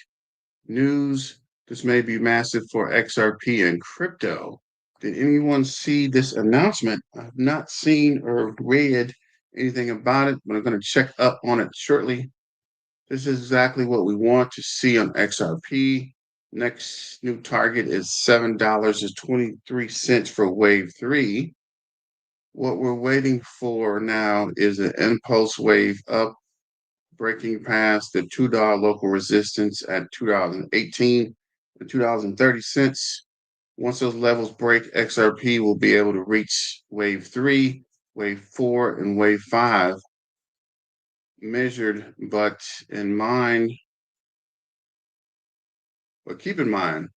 news. This may be massive for XRP and crypto. Did anyone see this announcement? I've not seen or read anything about it, but I'm going to check up on it shortly. This is exactly what we want to see on XRP. Next new target is $7.23 for wave 3. What we're waiting for now is an impulse wave up, breaking past the $2 local resistance at $2.18 and $2.30. Once those levels break, XRP will be able to reach wave 3, wave 4, and wave 5 measured, but keep in mind,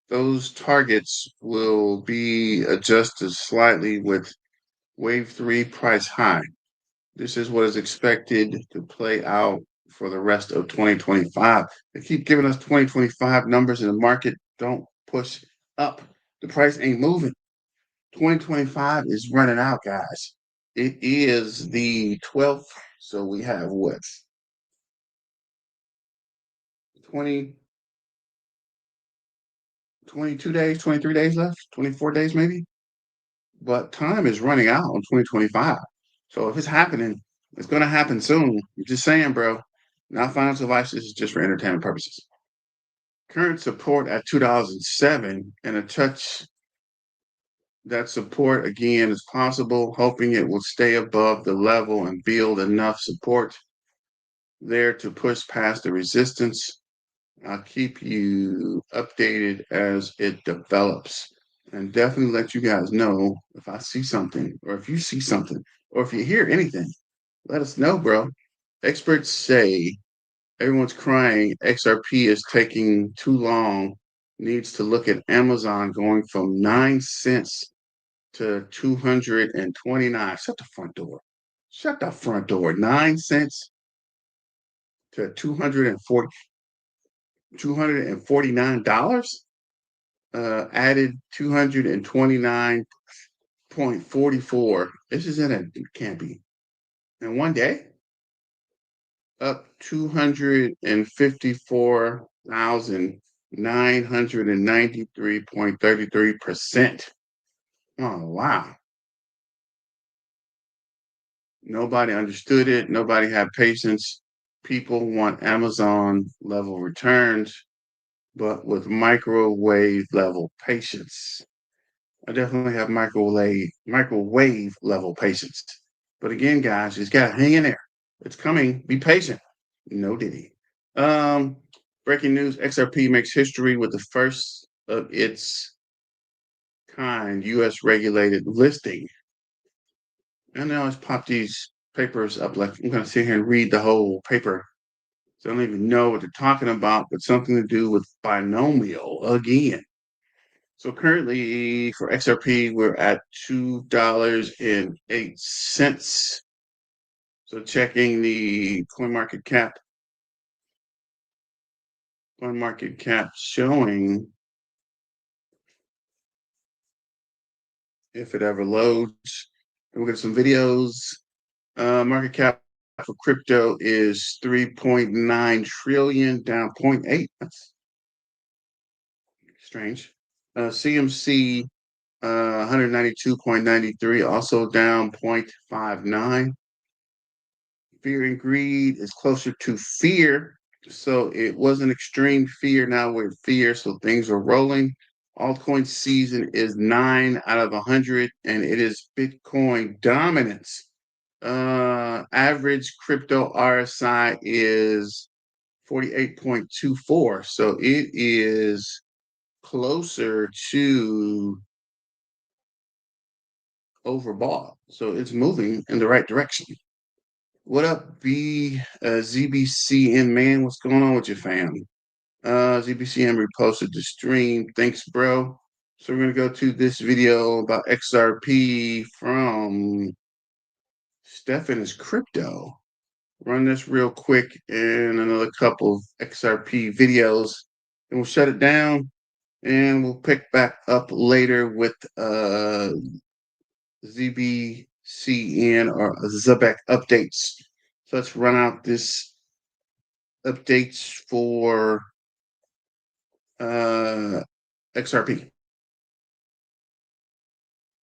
those targets will be adjusted slightly with wave 3 price high. This is what is expected to play out for the rest of 2025. They keep giving us 2025 numbers in the market. Don't push up. The price ain't moving. 2025 is running out, guys. It is the 12th. So we have what? 22 days, 23 days left, 24 days maybe. But time is running out on 2025. So if it's happening, it's going to happen soon. I'm just saying, bro. Not financial advice. This is just for entertainment purposes. Current support at $2.07 and a touch. That support again is possible, hoping it will stay above the level and build enough support there to push past the resistance. I'll keep you updated as it develops and definitely let you guys know if I see something or if you see something or if you hear anything. Let us know, bro. Experts say everyone's crying. XRP is taking too long. Needs to look at Amazon going from 9 cents to 229. Shut the front door. Shut the front door. 9 cents to $249. Added 229.44. This is it can't be. In one day, up 254,993.33%. Oh, wow. Nobody understood it. Nobody had patience. People want Amazon level returns, but with microwave level patience. I definitely have microwave level patience. But again, guys, you just gotta hang in there. It's coming. Be patient. No diddy. Breaking news: XRP makes history with the first of its kind U.S. regulated listing. And now let's pop these papers up. Like I'm gonna sit here and read the whole paper. So I don't even know what they're talking about, but something to do with binomial again. So currently for XRP, we're at $2.08. So checking the coin market cap showing if it ever loads. And we'll get some videos. Market cap for crypto is 3.9 trillion, down 0.8. That's strange. CMC 192.93, also down 0.59. Fear and greed is closer to fear. So it wasn't extreme fear. Now we're fear. So things are rolling. Altcoin season is 9 out of 100, and it is Bitcoin dominance. Average crypto RSI is 48.24. So it is closer to overbought. So it's moving in the right direction. What up, ZBCN man? What's going on with your fam? ZBCN reposted the stream. Thanks, bro. So we're gonna go to this video about XRP from Stefan is crypto. Run this real quick and another couple of XRP videos, and we'll shut it down. And we'll pick back up later with ZBCN or Zebek updates. So let's run out this updates for XRP.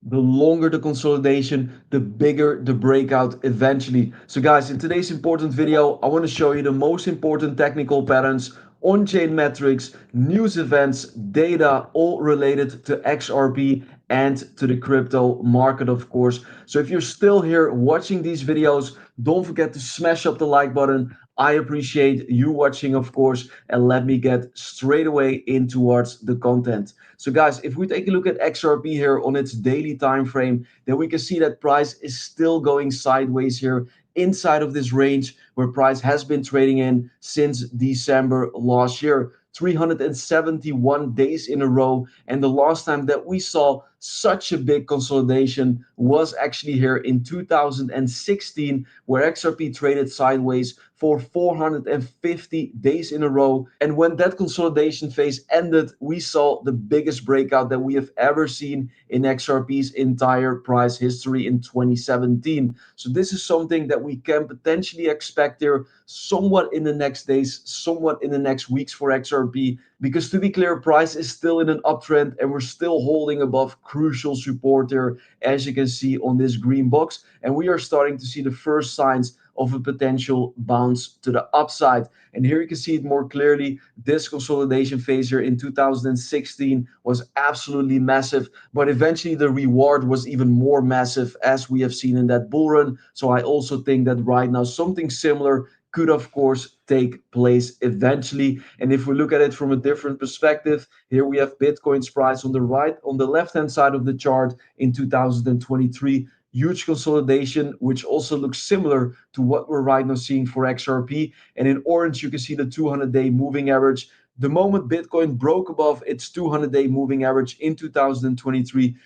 The longer the consolidation, the bigger the breakout eventually. So guys, in today's important video, I want to show you the most important technical patterns on-chain metrics, news events, data, all related to XRP and to the crypto market, of course. So if you're still here watching these videos, don't forget to smash up the like button. I appreciate you watching, of course, and let me get straight away in towards the content. So guys, if we take a look at XRP here on its daily time frame, then we can see that price is still going sideways here inside of this range where price has been trading in since December last year. 371 days in a row. And the last time that we saw such a big consolidation was actually here in 2016, where XRP traded sideways for 450 days in a row. And when that consolidation phase ended, we saw the biggest breakout that we have ever seen in XRP's entire price history in 2017. So this is something that we can potentially expect here somewhat in the next days, somewhat in the next weeks for XRP, because to be clear, price is still in an uptrend and we're still holding above crucial support here, as you can see on this green box. And we are starting to see the first signs of a potential bounce to the upside. And here you can see it more clearly. This consolidation phase here in 2016 was absolutely massive, but eventually the reward was even more massive, as we have seen in that bull run. So I also think that right now something similar could of course take place eventually. And if we look at it from a different perspective, here we have Bitcoin's price on the right, on the left hand side of the chart in 2023. Huge consolidation, which also looks similar to what we're right now seeing for XRP. And in orange, you can see the 200-day moving average. The moment Bitcoin broke above its 200-day moving average in 2023,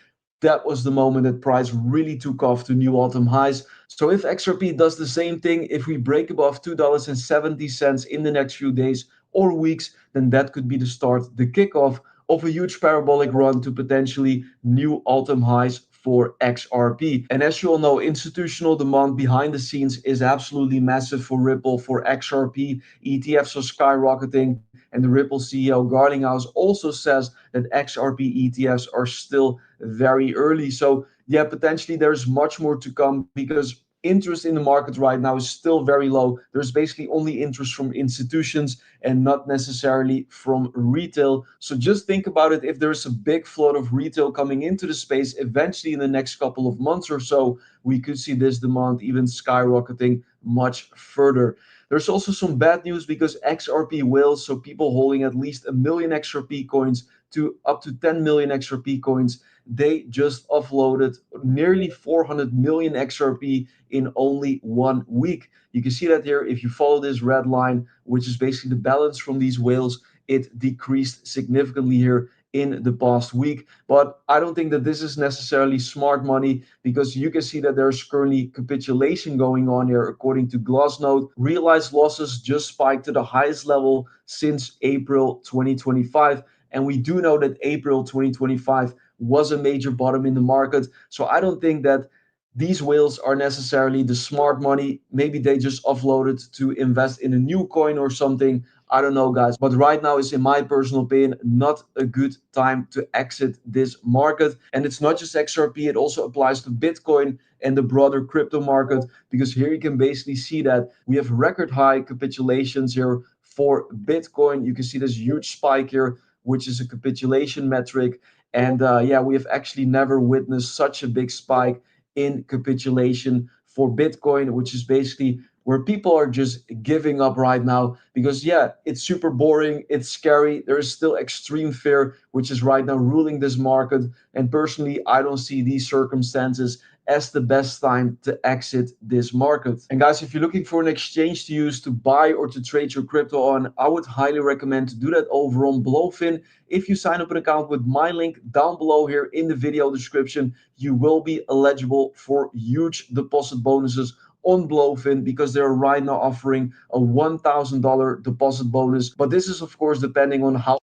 that was the moment that price really took off to new all-time highs. So if XRP does the same thing, if we break above $2.70 in the next few days or weeks, then that could be the start, the kickoff of a huge parabolic run to potentially new all-time highs for XRP. And as you all know, institutional demand behind the scenes is absolutely massive for Ripple, for XRP. ETFs are skyrocketing, and the Ripple CEO Garlinghouse also says that XRP ETFs are still very early. So yeah, potentially there's much more to come because interest in the market right now is still very low. There's basically only interest from institutions and not necessarily from retail. So just think about it. If there's a big flood of retail coming into the space, eventually in the next couple of months or so, we could see this demand even skyrocketing much further. There's also some bad news because XRP whales, so people holding at least 1 million XRP coins to up to 10 million XRP coins, they just offloaded nearly 400 million XRP in only 1 week. You can see that here. If you follow this red line, which is basically the balance from these whales, it decreased significantly here in the past week. But I don't think that this is necessarily smart money because you can see that there's currently capitulation going on here. According to Glassnode, realized losses just spiked to the highest level since April 2025. And we do know that April 2025 was a major bottom in the market. So I don't think that these whales are necessarily the smart money. Maybe they just offloaded to invest in a new coin or something. I don't know, guys. But right now is, in my personal opinion, not a good time to exit this market. And it's not just XRP, it also applies to Bitcoin and the broader crypto market, because here you can basically see that we have record high capitulations here for Bitcoin. You can see this huge spike here, which is a capitulation metric. And yeah, we have actually never witnessed such a big spike in capitulation for Bitcoin, which is basically where people are just giving up right now because, yeah, it's super boring. It's scary. There is still extreme fear, which is right now ruling this market. And personally, I don't see these circumstances as the best time to exit this market. And guys, if you're looking for an exchange to use to buy or to trade your crypto on, I would highly recommend to do that over on Blowfin. If you sign up an account with my link down below here in the video description, you will be eligible for huge deposit bonuses on Blowfin because they're right now offering a $1,000 deposit bonus. But this is, of course, depending on how.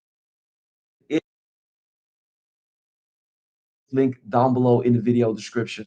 Link down below in the video description.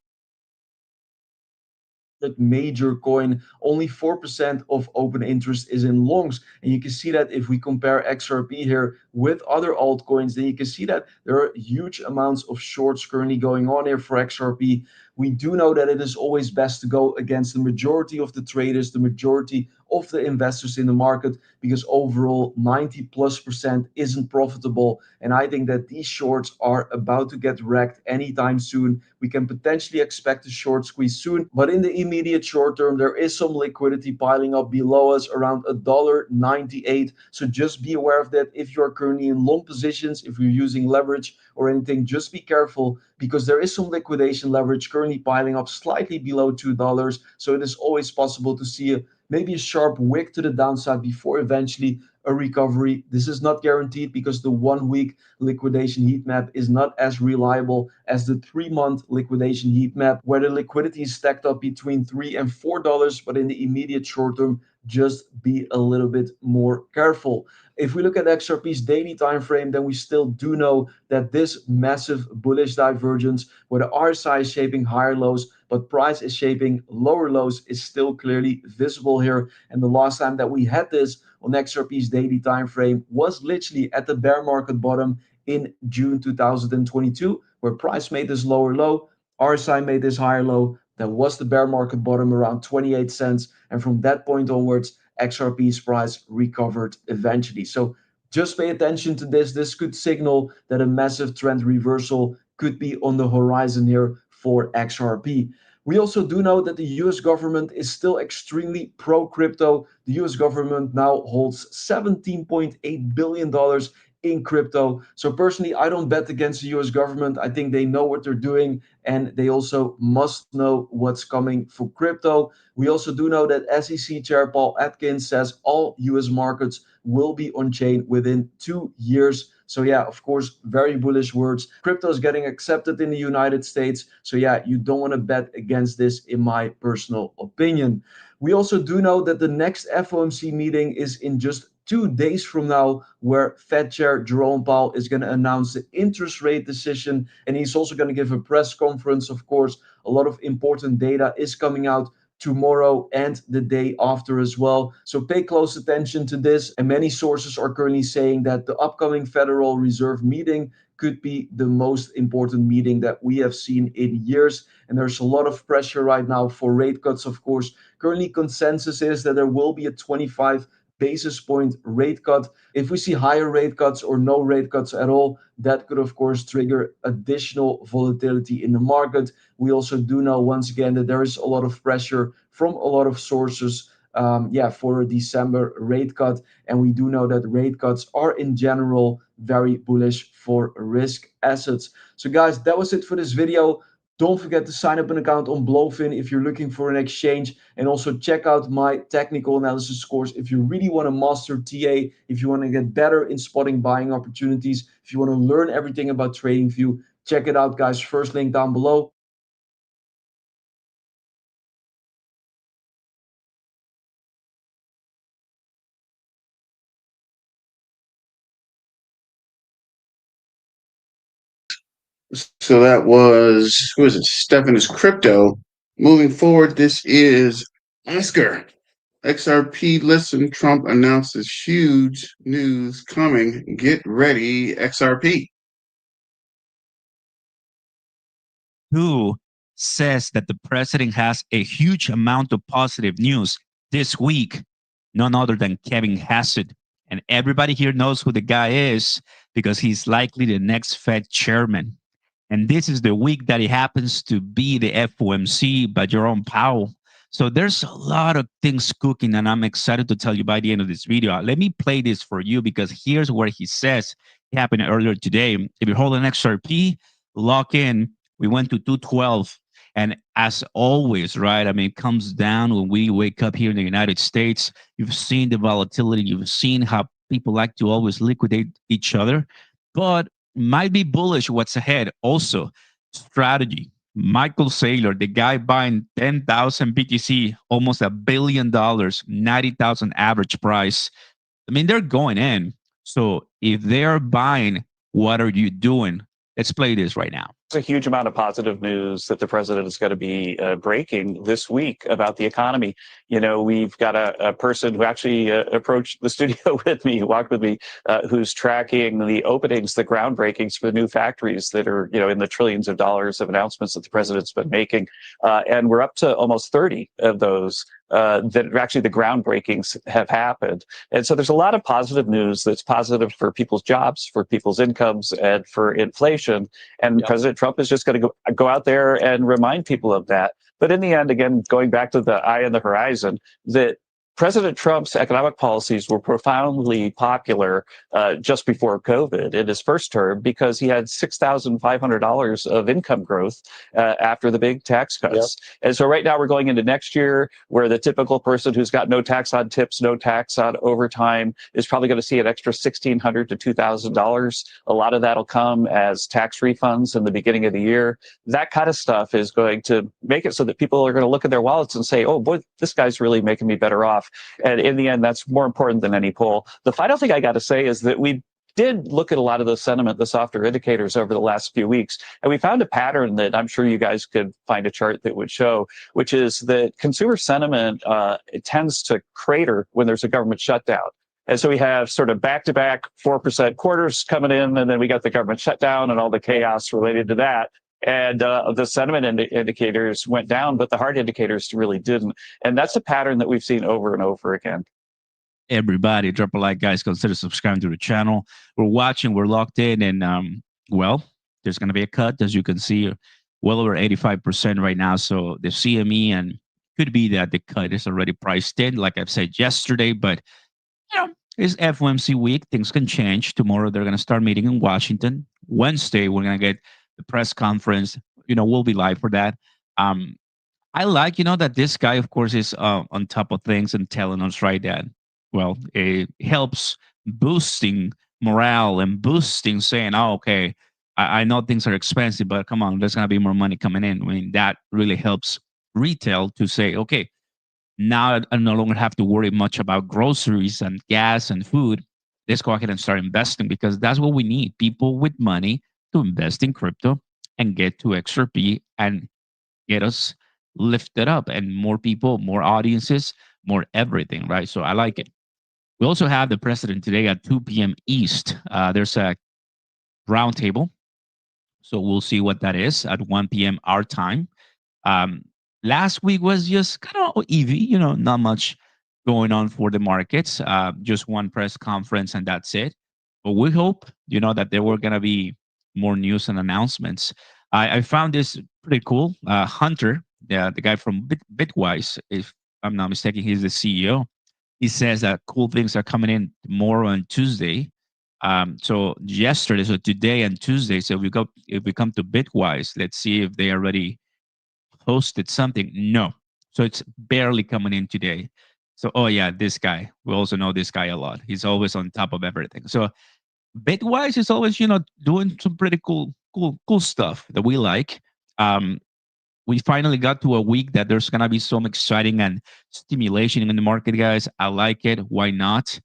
Major coin, only 4% of open interest is in longs. And you can see that if we compare XRP here with other altcoins, then you can see that there are huge amounts of shorts currently going on here for XRP. We do know that it is always best to go against the majority of the traders, the majority of the investors in the market, because overall 90+% isn't profitable. And I think that these shorts are about to get wrecked anytime soon. We can potentially expect a short squeeze soon, but in the immediate short term, there is some liquidity piling up below us around $1.98. So just be aware of that. If you're currently in long positions, if you're using leverage or anything, just be careful, because there is some liquidation leverage currently piling up slightly below $2. So it is always possible to see maybe a sharp wick to the downside before eventually a recovery. This is not guaranteed, because the 1 week liquidation heat map is not as reliable as the 3-month liquidation heat map, where the liquidity is stacked up between $3 and $4. But in the immediate short term, just be a little bit more careful. If we look at XRP's daily time frame, then we still do know that this massive bullish divergence, where the RSI is shaping higher lows but price is shaping lower lows, is still clearly visible here. And the last time that we had this on XRP's daily time frame was literally at the bear market bottom in June 2022, where price made this lower low, RSI made this higher low. That was the bear market bottom around 28 cents. And from that point onwards, XRP's price recovered eventually. So just pay attention to this. This could signal that a massive trend reversal could be on the horizon here for XRP. We also do know that the US government is still extremely pro-crypto. The US government now holds $17.8 billion in crypto. So personally, I don't bet against the US government. I think they know what they're doing, and they also must know what's coming for crypto. We also do know that SEC Chair Paul Atkins says all US markets will be on chain within 2 years. So yeah, of course, very bullish words. Crypto is getting accepted in the United States. So yeah, you don't want to bet against this, in my personal opinion. We also do know that the next FOMC meeting is in just 2 days from now, where Fed Chair Jerome Powell is going to announce the interest rate decision. And he's also going to give a press conference. Of course, a lot of important data is coming out tomorrow and the day after as well. So pay close attention to this. And many sources are currently saying that the upcoming Federal Reserve meeting could be the most important meeting that we have seen in years. And there's a lot of pressure right now for rate cuts, of course. Currently, consensus is that there will be a 25 basis point rate cut. If we see higher rate cuts or no rate cuts at all, that could of course trigger additional volatility in the market. We also do know, once again, that there is a lot of pressure from a lot of sources for a December rate cut. And we do know that rate cuts are in general very bullish for risk assets. So guys, that was it for this video. Don't forget to sign up an account on Blowfin if you're looking for an exchange, and also check out my technical analysis course if you really want to master TA, if you want to get better in spotting buying opportunities, if you want to learn everything about TradingView. Check it out, guys. First link down below. So that was, who is it? Stephanus Crypto. Moving forward, this is Oscar. XRP listen, Trump announces huge news coming. Get ready, XRP. Who says that the president has a huge amount of positive news this week? None other than Kevin Hassett. And everybody here knows who the guy is, because he's likely the next Fed chairman. And this is the week that it happens to be the FOMC by Jerome Powell. So there's a lot of things cooking, and I'm excited to tell you by the end of this video. Let me play this for you, because here's where he says it happened earlier today. If you're holding XRP, lock in. We went to 212. And as always, right, I mean, it comes down when we wake up here in the United States. You've seen the volatility. You've seen how people like to always liquidate each other. But might be bullish what's ahead. Also, strategy. Michael Saylor, the guy buying 10,000 BTC, almost $1 billion, 90,000 average price. I mean, they're going in. So if they're buying, what are you doing? Let's play this right now. a huge amount of positive news that the president is going to be breaking this week about the economy. You know, we've got a person who actually approached the studio with me, walked with me, who's tracking the openings, the groundbreakings for the new factories that are, you know, in the trillions of dollars of announcements that the president's been making. And we're up to almost 30 of those that actually the groundbreakings have happened. And so there's a lot of positive news that's positive for people's jobs, for people's incomes, and for inflation. And President Trump is just going to go out there and remind people of that. But in the end, again, going back to the eye on the horizon, that President Trump's economic policies were profoundly popular just before COVID in his first term because he had $6,500 of income growth after the big tax cuts. And so right now we're going into next year where the typical person who's got no tax on tips, no tax on overtime is probably going to see an extra $1,600 to $2,000. A lot of that'll come as tax refunds in the beginning of the year. That kind of stuff is going to make it so that people are going to look at their wallets and say, oh boy, this guy's really making me better off. And in the end, that's more important than any poll. The final thing I got to say is that we did look at a lot of the sentiment, the softer indicators over the last few weeks, and we found a pattern that I'm sure you guys could find a chart that would show, which is that consumer sentiment it tends to crater when there's a government shutdown. And so we have sort of back-to-back 4% quarters coming in, and then we got the government shutdown and all the chaos related to that. And the sentiment indicators went down, but the hard indicators really didn't. And that's a pattern that we've seen over and over again. Everybody, drop a like, guys. Consider subscribing to the channel. We're watching, we're locked in, and well, there's going to be a cut, as you can see, well over 85% right now. So the CME, and could be that the cut is already priced in, like I've said yesterday, but you know, it's FOMC week. Things can change. Tomorrow they're going to start meeting in Washington. Wednesday we're going to get the press conference. You know, we'll be live for that. I like, you know, that this guy, of course, is on top of things and telling us right that, well, it helps boosting morale and boosting saying, oh, okay, I know things are expensive, but come on, there's going to be more money coming in. I mean, that really helps retail to say, okay, now I no longer have to worry much about groceries and gas and food. Let's go ahead and start investing because that's what we need. People with money to invest in crypto and get to XRP and get us lifted up and more people, more audiences, more everything, right? So I like it. We also have the president today at 2 p.m. East. There's a roundtable. So we'll see what that is at 1 p.m. our time. Last week was just kind of EV, you know, not much going on for the markets. Just one press conference and that's it. But we hope, you know, that there were going to be more news and announcements. I found this pretty cool. Hunter, the guy from Bitwise, if I'm not mistaken, he's the CEO. He says that cool things are coming in tomorrow and Tuesday. So yesterday, so today and Tuesday. So if we come to Bitwise, let's see if they already posted something. No, so it's barely coming in today. So oh yeah, this guy. We also know this guy a lot. He's always on top of everything. So Bitwise is always, you know, doing some pretty cool stuff that we like. We finally got to a week that there's gonna be some exciting and stimulation in the market, guys. I like it. Why not?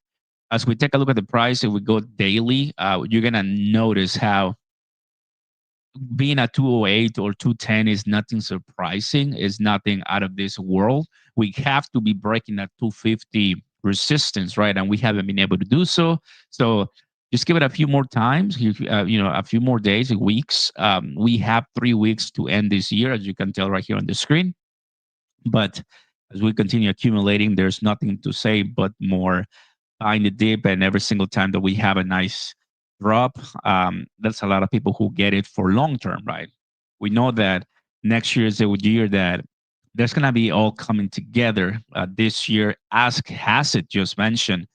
As we take a look at the price, if we go daily, you're gonna notice how being at 208 or 210 is nothing surprising. Is nothing out of this world. We have to be breaking that 250 resistance, right? And we haven't been able to do so. So just give it a few more times, you know, a few more days, weeks. We have 3 weeks to end this year, as you can tell right here on the screen. But as we continue accumulating, there's nothing to say but more buying the dip. And every single time that we have a nice drop, that's a lot of people who get it for long term, right? We know that next year is a year that there's going to be all coming together. This year, Ask Hassett just mentioned,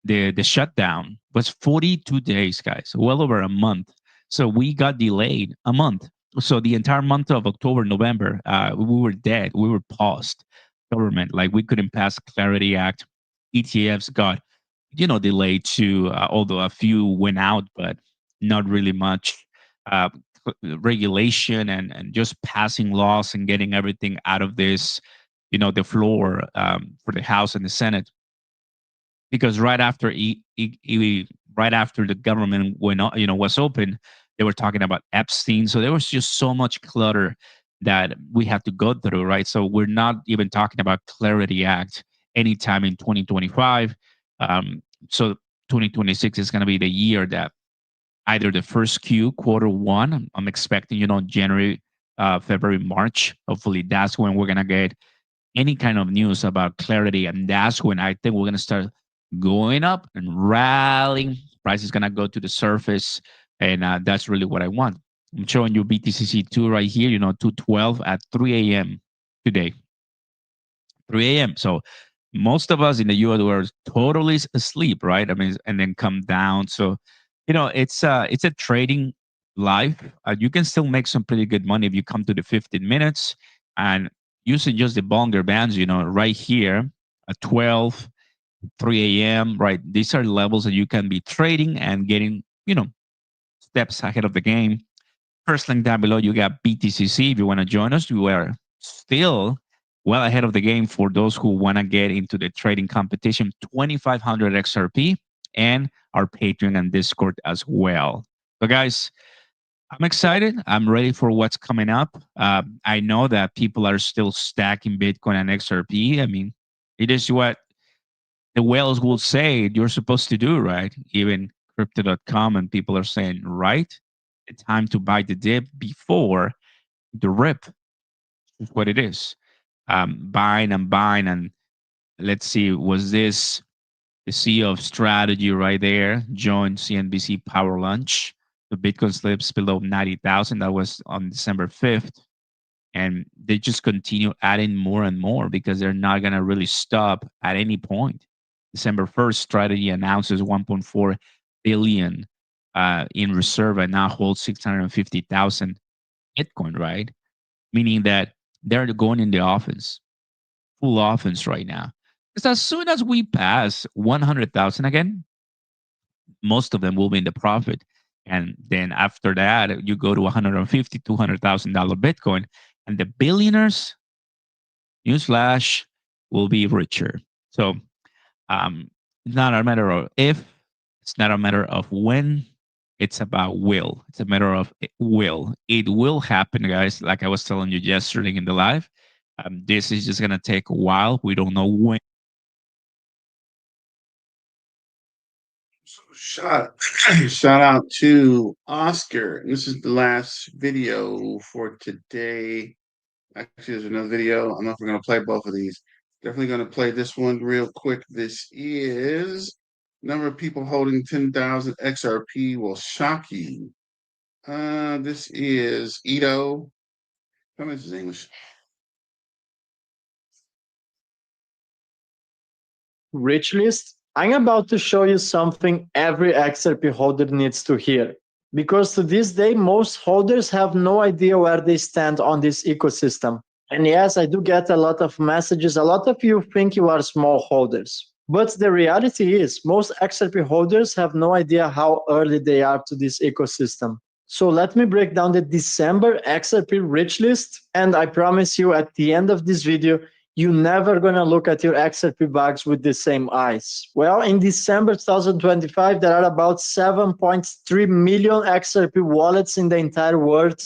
the shutdown was 42 days, guys, well over a month. So we got delayed a month. So the entire month of October, November, we were dead. We were paused. Government, like we couldn't pass Clarity Act. ETFs got, you know, delayed too, although a few went out, but not really much. Regulation and just passing laws and getting everything out of this, you know, the floor for the House and the Senate. Because right after right after the government went, you know, was open, They were talking about Epstein. So there was just so much clutter that we had to go through, right? So we're not even talking about Clarity Act anytime in 2025. So 2026 is going to be the year that either the first quarter 1, I'm expecting, January, February, March. Hopefully that's when we're going to get any kind of news about Clarity. And that's when I think we're going to start going up and rallying. Price is going to go to the surface. And that's really what I want. I'm showing you BTCC2 right here, 212 at 3 a.m. today. 3 a.m. So most of us in the US were totally asleep, right? I mean, and then come down. So, it's a trading life. You can still make some pretty good money if you come to the 15 minutes and using just the Bollinger Bands, right here at 12, 3 a.m., right? These are levels that you can be trading and getting, steps ahead of the game. First link down below, you got BTCC. If you want to join us, we are still well ahead of the game for those who want to get into the trading competition. 2,500 XRP and our Patreon and Discord as well. So, guys, I'm excited. I'm ready for what's coming up. I know that people are still stacking Bitcoin and XRP. I mean, it is what the whales will say you're supposed to do, right? Even crypto.com and people are saying, right? The time to buy the dip before the rip is what it is. Buying and buying. And let's see, was this the CEO of strategy right there? Joined CNBC Power Lunch. The Bitcoin slips below 90,000. That was on December 5th. And they just continue adding more and more because they're not going to really stop at any point. December 1st, strategy announces 1.4 billion in reserve and now holds 650,000 Bitcoin, right? Meaning that they're going in the offense, full offense right now. Because as soon as we pass 100,000 again, most of them will be in the profit. And then after that, you go to $150,000, $200,000 Bitcoin, and the billionaires, newsflash, will be richer. So it's not a matter of if, it's not a matter of when, it's about will. It's a matter of will. It will happen, guys. Like I was telling you yesterday in the live, this is just going to take a while. We don't know when. So shout out to Oscar. This is the last video for today. Actually, there's another video. I don't know if we're going to play both of these. Definitely going to play this one real quick. This is number of people holding 10,000 XRP will shock you. This is Ito. How much is English? Rich list, I'm about to show you something every XRP holder needs to hear. Because to this day, most holders have no idea where they stand on this ecosystem. And yes, I do get a lot of messages. A lot of you think you are small holders. But the reality is, most XRP holders have no idea how early they are to this ecosystem. So let me break down the December XRP rich list. And I promise you at the end of this video, you're never going to look at your XRP bags with the same eyes. Well, in December 2025, there are about 7.3 million XRP wallets in the entire world,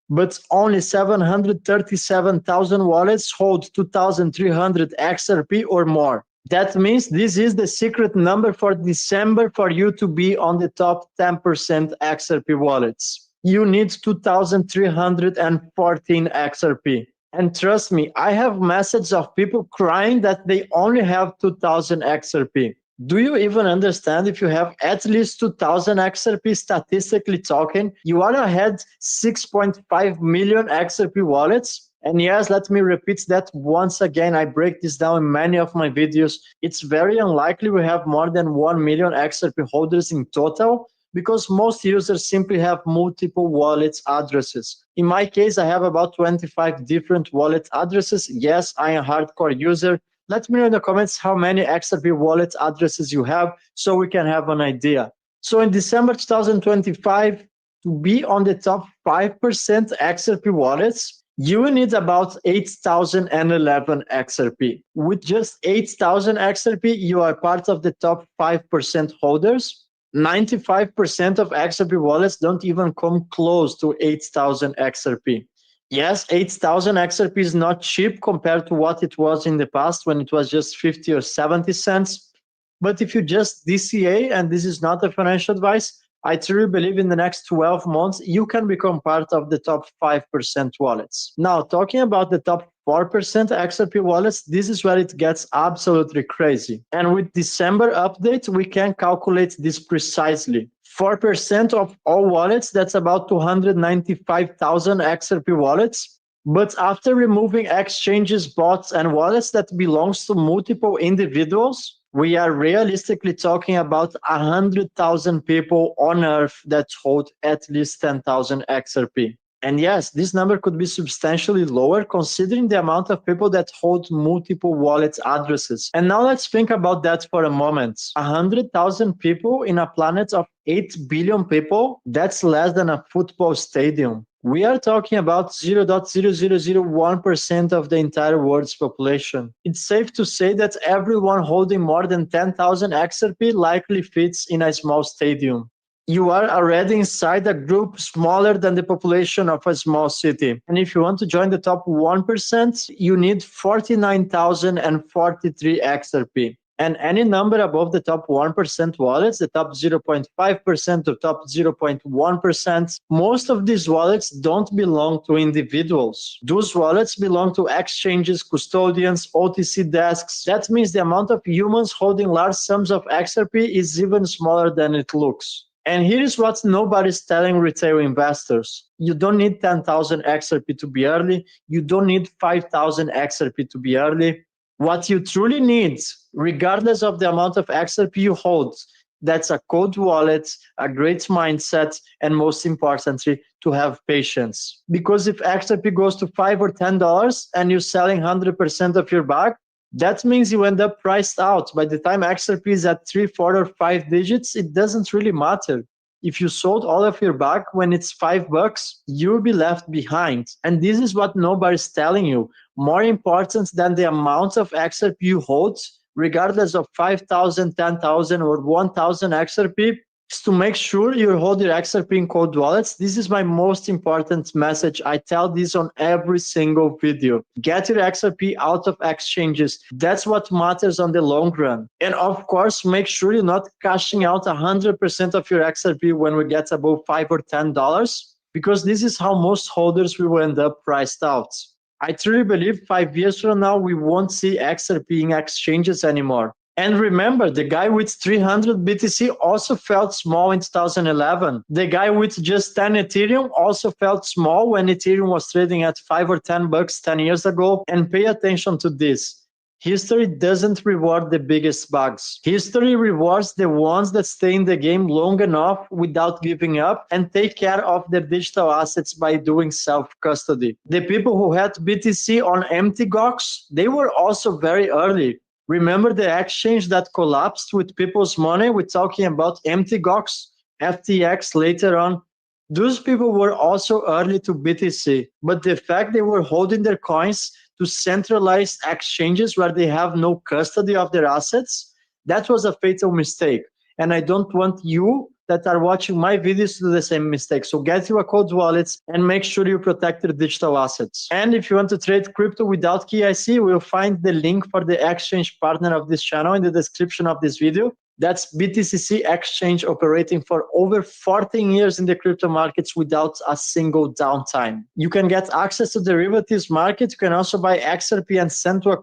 but only 737,000 wallets hold 2,300 XRP or more. That means this is the secret number for December for you to be on the top 10% XRP wallets. You need 2,314 XRP. And trust me, I have messages of people crying that they only have 2,000 XRP. Do you even understand if you have at least 2,000 XRP statistically talking, you are ahead 6.5 million XRP wallets? And yes, let me repeat that once again. I break this down in many of my videos. It's very unlikely we have more than 1 million XRP holders in total, because most users simply have multiple wallet addresses. In my case, I have about 25 different wallet addresses. Yes, I am a hardcore user. Let me know in the comments how many XRP wallet addresses you have so we can have an idea. So in December 2025, to be on the top 5% XRP wallets, you need about 8,011 XRP. With just 8,000 XRP, you are part of the top 5% holders. 95% of XRP wallets don't even come close to 8,000 XRP. Yes, 8,000 XRP is not cheap compared to what it was in the past when it was just 50 or 70 cents. But if you just DCA, and this is not a financial advice, I truly believe in the next 12 months, you can become part of the top 5% wallets. Now, talking about the top 4% XRP wallets, this is where it gets absolutely crazy. And with December update, we can calculate this precisely. 4% of all wallets, that's about 295,000 XRP wallets. But after removing exchanges, bots, and wallets that belongs to multiple individuals, we are realistically talking about 100,000 people on Earth that hold at least 10,000 XRP. And yes, this number could be substantially lower considering the amount of people that hold multiple wallet addresses. And now let's think about that for a moment. 100,000 people in a planet of 8 billion people, that's less than a football stadium. We are talking about 0.0001% of the entire world's population. It's safe to say that everyone holding more than 10,000 XRP likely fits in a small stadium. You are already inside a group smaller than the population of a small city. And if you want to join the top 1%, you need 49,043 XRP. And any number above the top 1% wallets, the top 0.5% to top 0.1%, most of these wallets don't belong to individuals. Those wallets belong to exchanges, custodians, OTC desks. That means the amount of humans holding large sums of XRP is even smaller than it looks. And here's what nobody's telling retail investors. You don't need 10,000 XRP to be early. You don't need 5,000 XRP to be early. What you truly need, regardless of the amount of XRP you hold, that's a cold wallet, a great mindset, and most importantly, to have patience. Because if XRP goes to $5 or $10 and you're selling 100% of your bag, that means you end up priced out. By the time XRP is at 3, 4, or 5 digits, it doesn't really matter. If you sold all of your bag when it's $5, you'll be left behind. And this is what nobody's telling you. More important than the amount of XRP you hold, regardless of 5,000, 10,000, or 1,000 XRP, is to make sure you hold your XRP in cold wallets. This is my most important message. I tell this on every single video. Get your XRP out of exchanges. That's what matters on the long run. And of course, make sure you're not cashing out 100% of your XRP when we get above $5 or $10, because this is how most holders will end up priced out. I truly believe 5 years from now, we won't see XRP in exchanges anymore. And remember, the guy with 300 BTC also felt small in 2011. The guy with just 10 Ethereum also felt small when Ethereum was trading at $5 or $10 10 years ago. And pay attention to this. History doesn't reward the biggest bugs. History rewards the ones that stay in the game long enough without giving up and take care of their digital assets by doing self-custody. The people who had BTC on empty GOX, they were also very early. Remember the exchange that collapsed with people's money? We're talking about empty GOX, FTX later on. Those people were also early to BTC, but the fact they were holding their coins to centralized exchanges where they have no custody of their assets, that was a fatal mistake. And I don't want you that are watching my videos to do the same mistake. So get you a cold wallet and make sure you protect your digital assets. And if you want to trade crypto without KYC, we'll find the link for the exchange partner of this channel in the description of this video. That's BTCC Exchange, operating for over 14 years in the crypto markets without a single downtime. You can get access to derivatives market. You can also buy XRP and send to a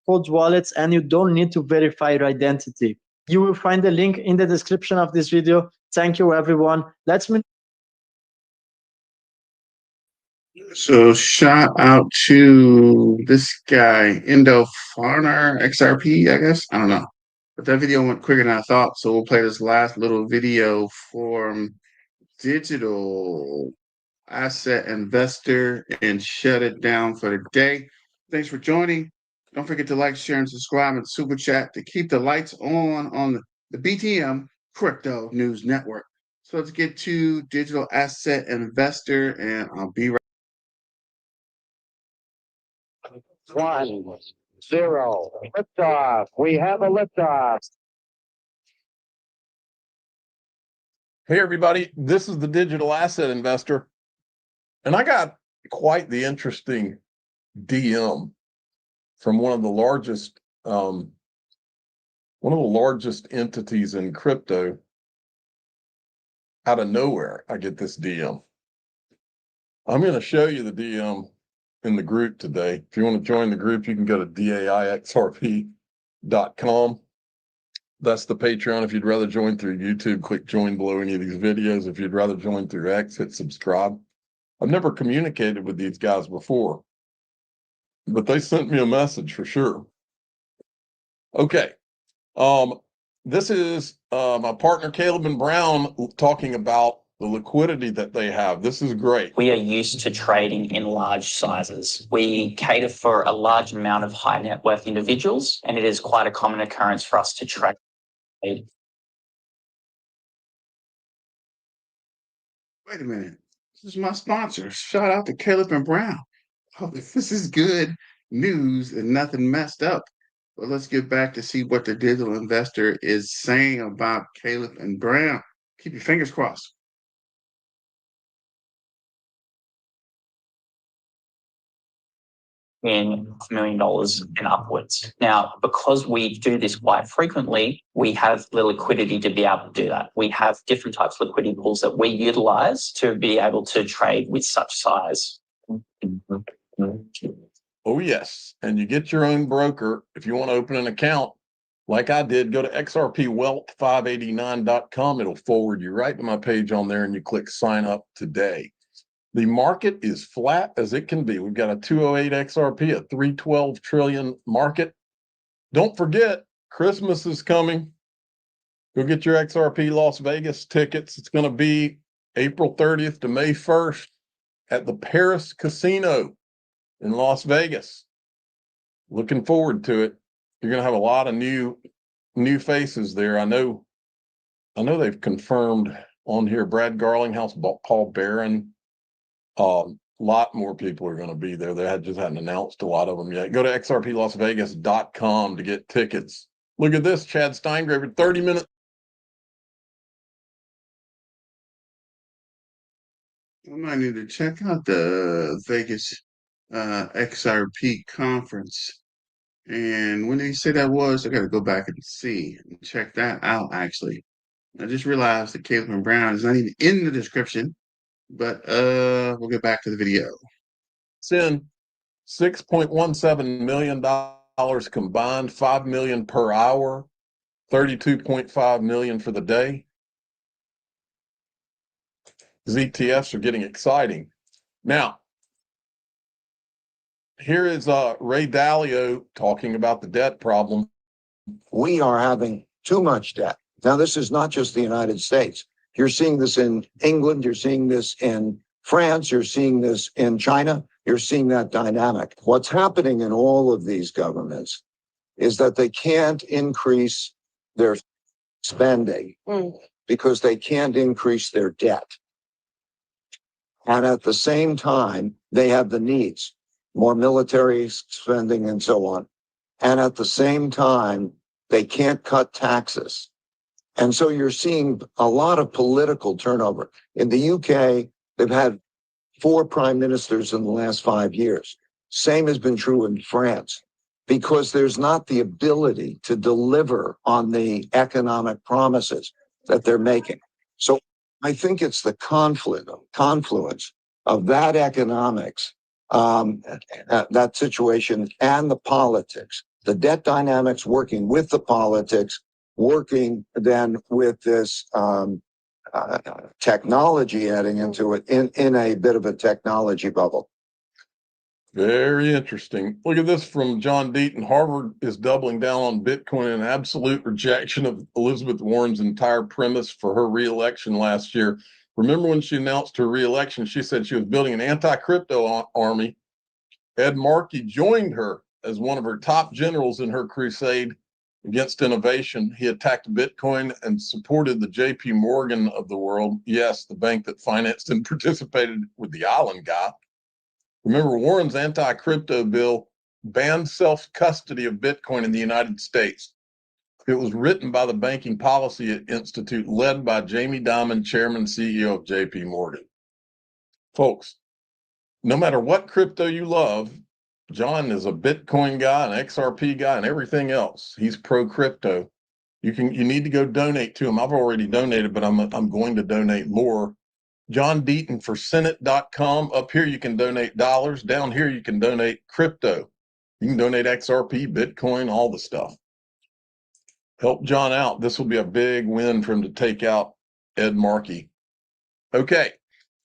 cold wallet, and you don't need to verify your identity. You will find the link in the description of this video. Thank you, everyone. Let's move. So shout out to this guy, Indo Farner XRP, I guess. I don't know. But that video went quicker than I thought. So we'll play this last little video from Digital Asset Investor and shut it down for the day. Thanks for joining. Don't forget to like, share, and subscribe and super chat to keep the lights on the BTM Crypto News Network. So let's get to Digital Asset Investor, and I'll be right. 1, 0, liftoff. We have a liftoff. Hey, everybody, this is the Digital Asset Investor, and I got quite the interesting DM from one of the largest entities in crypto. Out of nowhere, I get this DM. I'm going to show you the DM in the group today. If you want to join the group, you can go to daixrp.com. That's the Patreon. If you'd rather join through YouTube, click join below any of these videos. If you'd rather join through X, hit subscribe. I've never communicated with these guys before, but they sent me a message for sure. Okay. This is my partner Caleb and Brown talking about the liquidity that they have. This is great. We are used to trading in large sizes. We cater for a large amount of high net worth individuals, and it is quite a common occurrence for us to trade. Wait a minute. This is my sponsor. Shout out to Caleb and Brown. Oh, this is good news and nothing messed up. But let's get back to see what the digital investor is saying about Caleb and Brown. Keep your fingers crossed. In $1 million and upwards. Now, because we do this quite frequently, we have the liquidity to be able to do that. We have different types of liquidity pools that we utilize to be able to trade with such size. Oh, yes. And you get your own broker. If you want to open an account, like I did, go to xrpwealth589.com. It'll forward you right to my page on there, and you click sign up today. The market is flat as it can be. We've got a 208 XRP, a 312 trillion market. Don't forget, Christmas is coming. Go get your XRP Las Vegas tickets. It's going to be April 30th to May 1st at the Paris Casino in Las Vegas. Looking forward to it. You're going to have a lot of new faces there. I know they've confirmed on here Brad Garlinghouse, Paul Barron. A lot more people are going to be there. They just hadn't announced a lot of them yet. Go to xrplasvegas.com to get tickets. Look at this, Chad Steingraver, 30 minutes. I might need to check out the Vegas XRP conference. And when did you say that was? I got to go back and see and check that out, actually. I just realized that Caleb and Brown is not even in the description, but we'll get back to the video. It's in $6.17 million combined, $5 million per hour, $32.5 million for the day. These ETFs are getting exciting. Now, here is Ray Dalio talking about the debt problem. We are having too much debt. Now, this is not just the United States. You're seeing this in England. You're seeing this in France. You're seeing this in China. You're seeing that dynamic. What's happening in all of these governments is that they can't increase their spending because they can't increase their debt. And at the same time, they have the needs, more military spending and so on. And at the same time, they can't cut taxes. And so you're seeing a lot of political turnover. In the UK, they've had 4 prime ministers in the last 5 years. Same has been true in France, because there's not the ability to deliver on the economic promises that they're making. So I think it's the confluence of that economics, that situation, and the politics, the debt dynamics working with the politics, working then with this technology adding into it in a bit of a technology bubble. Very interesting. Look at this from John Deaton. Harvard is doubling down on Bitcoin in absolute rejection of Elizabeth Warren's entire premise for her reelection last year. Remember when she announced her reelection, she said she was building an anti-crypto army. Ed Markey joined her as one of her top generals in her crusade against innovation. He attacked Bitcoin and supported the JP Morgan of the world. Yes, the bank that financed and participated with the island guy. Remember, Warren's anti-crypto bill banned self-custody of Bitcoin in the United States. It was written by the Banking Policy Institute, led by Jamie Dimon, Chairman, CEO of JP Morgan. Folks, no matter what crypto you love, John is a Bitcoin guy, an XRP guy, and everything else. He's pro crypto. You need to go donate to him. I've already donated, but I'm going to donate more. John Deaton for Senate.com. Up here, you can donate dollars. Down here, you can donate crypto. You can donate XRP, Bitcoin, all the stuff. Help John out. This will be a big win for him to take out Ed Markey. Okay,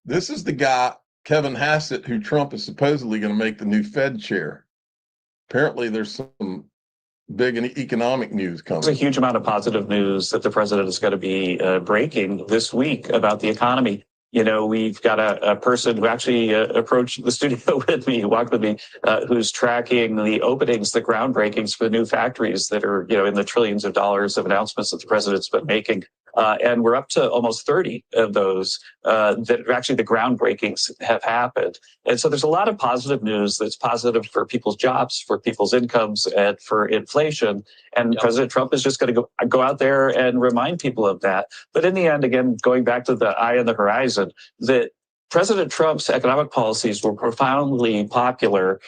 this is the guy, Kevin Hassett, who Trump is supposedly going to make the new Fed chair. Apparently, there's some big economic news coming. There's a huge amount of positive news that the president is going to be breaking this week about the economy. You know, we've got a person who actually approached the studio with me, walked with me, who's tracking the openings, the groundbreakings for the new factories that are, you know, in the trillions of dollars of announcements that the president's been making. And we're up to almost 30 of those that actually the groundbreakings have happened. And so there's a lot of positive news that's positive for people's jobs, for people's incomes, and for inflation. And President Trump is just going to go out there and remind people of that. But in the end, again, going back to the eye on the horizon, that President Trump's economic policies were profoundly popular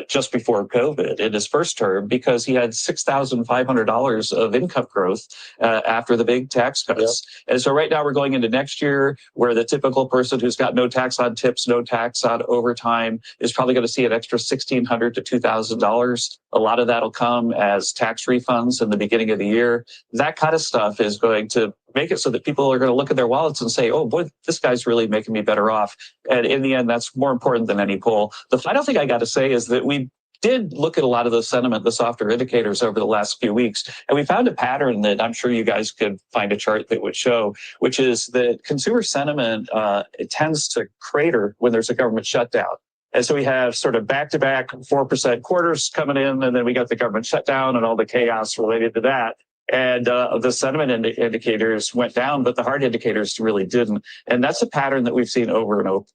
just before COVID in his first term because he had $6,500 of income growth after the big tax cuts. Yep. And so right now we're going into next year where the typical person who's got no tax on tips, no tax on overtime is probably going to see an extra $1,600 to $2,000. A lot of that'll come as tax refunds in the beginning of the year. That kind of stuff is going to make it so that people are going to look at their wallets and say, oh boy, this guy's really making me better off. And in the end, that's more important than any poll. The final thing I got to say is that we did look at a lot of the sentiment, the softer indicators over the last few weeks. And we found a pattern that I'm sure you guys could find a chart that would show, which is that consumer sentiment it tends to crater when there's a government shutdown. And so we have sort of back-to-back 4% quarters coming in, and then we got the government shutdown and all the chaos related to that. And the sentiment indicators went down, but the hard indicators really didn't. And that's a pattern that we've seen over and over.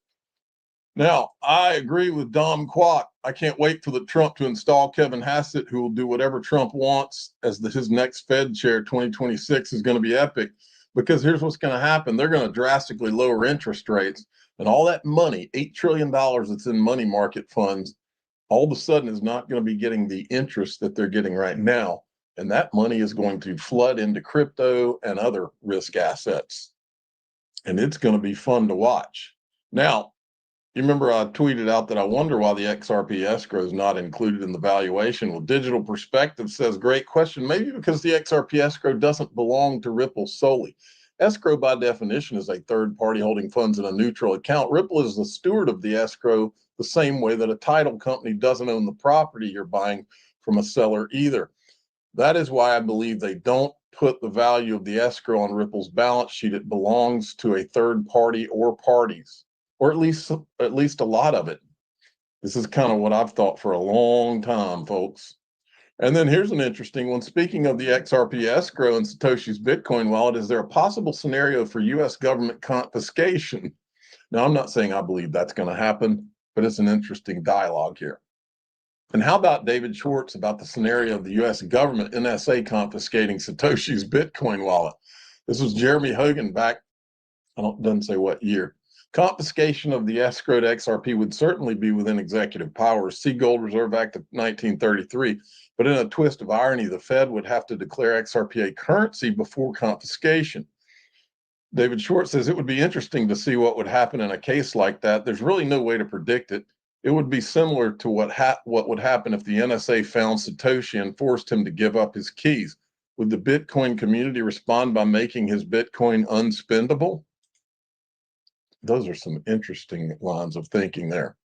Now, I agree with Dom Quat. I can't wait for the Trump to install Kevin Hassett, who will do whatever Trump wants as his next Fed chair. 2026 is going to be epic because here's what's going to happen. They're going to drastically lower interest rates, and all that money, $8 trillion that's in money market funds, all of a sudden is not going to be getting the interest that they're getting right now. And that money is going to flood into crypto and other risk assets. And it's going to be fun to watch. Now, you remember I tweeted out that I wonder why the XRP escrow is not included in the valuation. Well, Digital Perspective says, great question. Maybe because the XRP escrow doesn't belong to Ripple solely. Escrow, by definition, is a third party holding funds in a neutral account. Ripple is the steward of the escrow the same way that a title company doesn't own the property you're buying from a seller either. That is why I believe they don't put the value of the escrow on Ripple's balance sheet. It belongs to a third party or parties, or at least a lot of it. This is kind of what I've thought for a long time, folks. And then here's an interesting one. Speaking of the XRP escrow and Satoshi's Bitcoin wallet, is there a possible scenario for U.S. government confiscation? Now, I'm not saying I believe that's going to happen, but it's an interesting dialogue here. And how about David Schwartz about the scenario of the U.S. government, NSA, confiscating Satoshi's Bitcoin wallet? This was Jeremy Hogan back, doesn't say what year. Confiscation of the escrowed XRP would certainly be within executive powers. See Gold Reserve Act of 1933. But in a twist of irony, the Fed would have to declare XRP a currency before confiscation. David Schwartz says it would be interesting to see what would happen in a case like that. There's really no way to predict it. It would be similar to what would happen if the NSA found Satoshi and forced him to give up his keys. Would the Bitcoin community respond by making his Bitcoin unspendable? Those are some interesting lines of thinking there.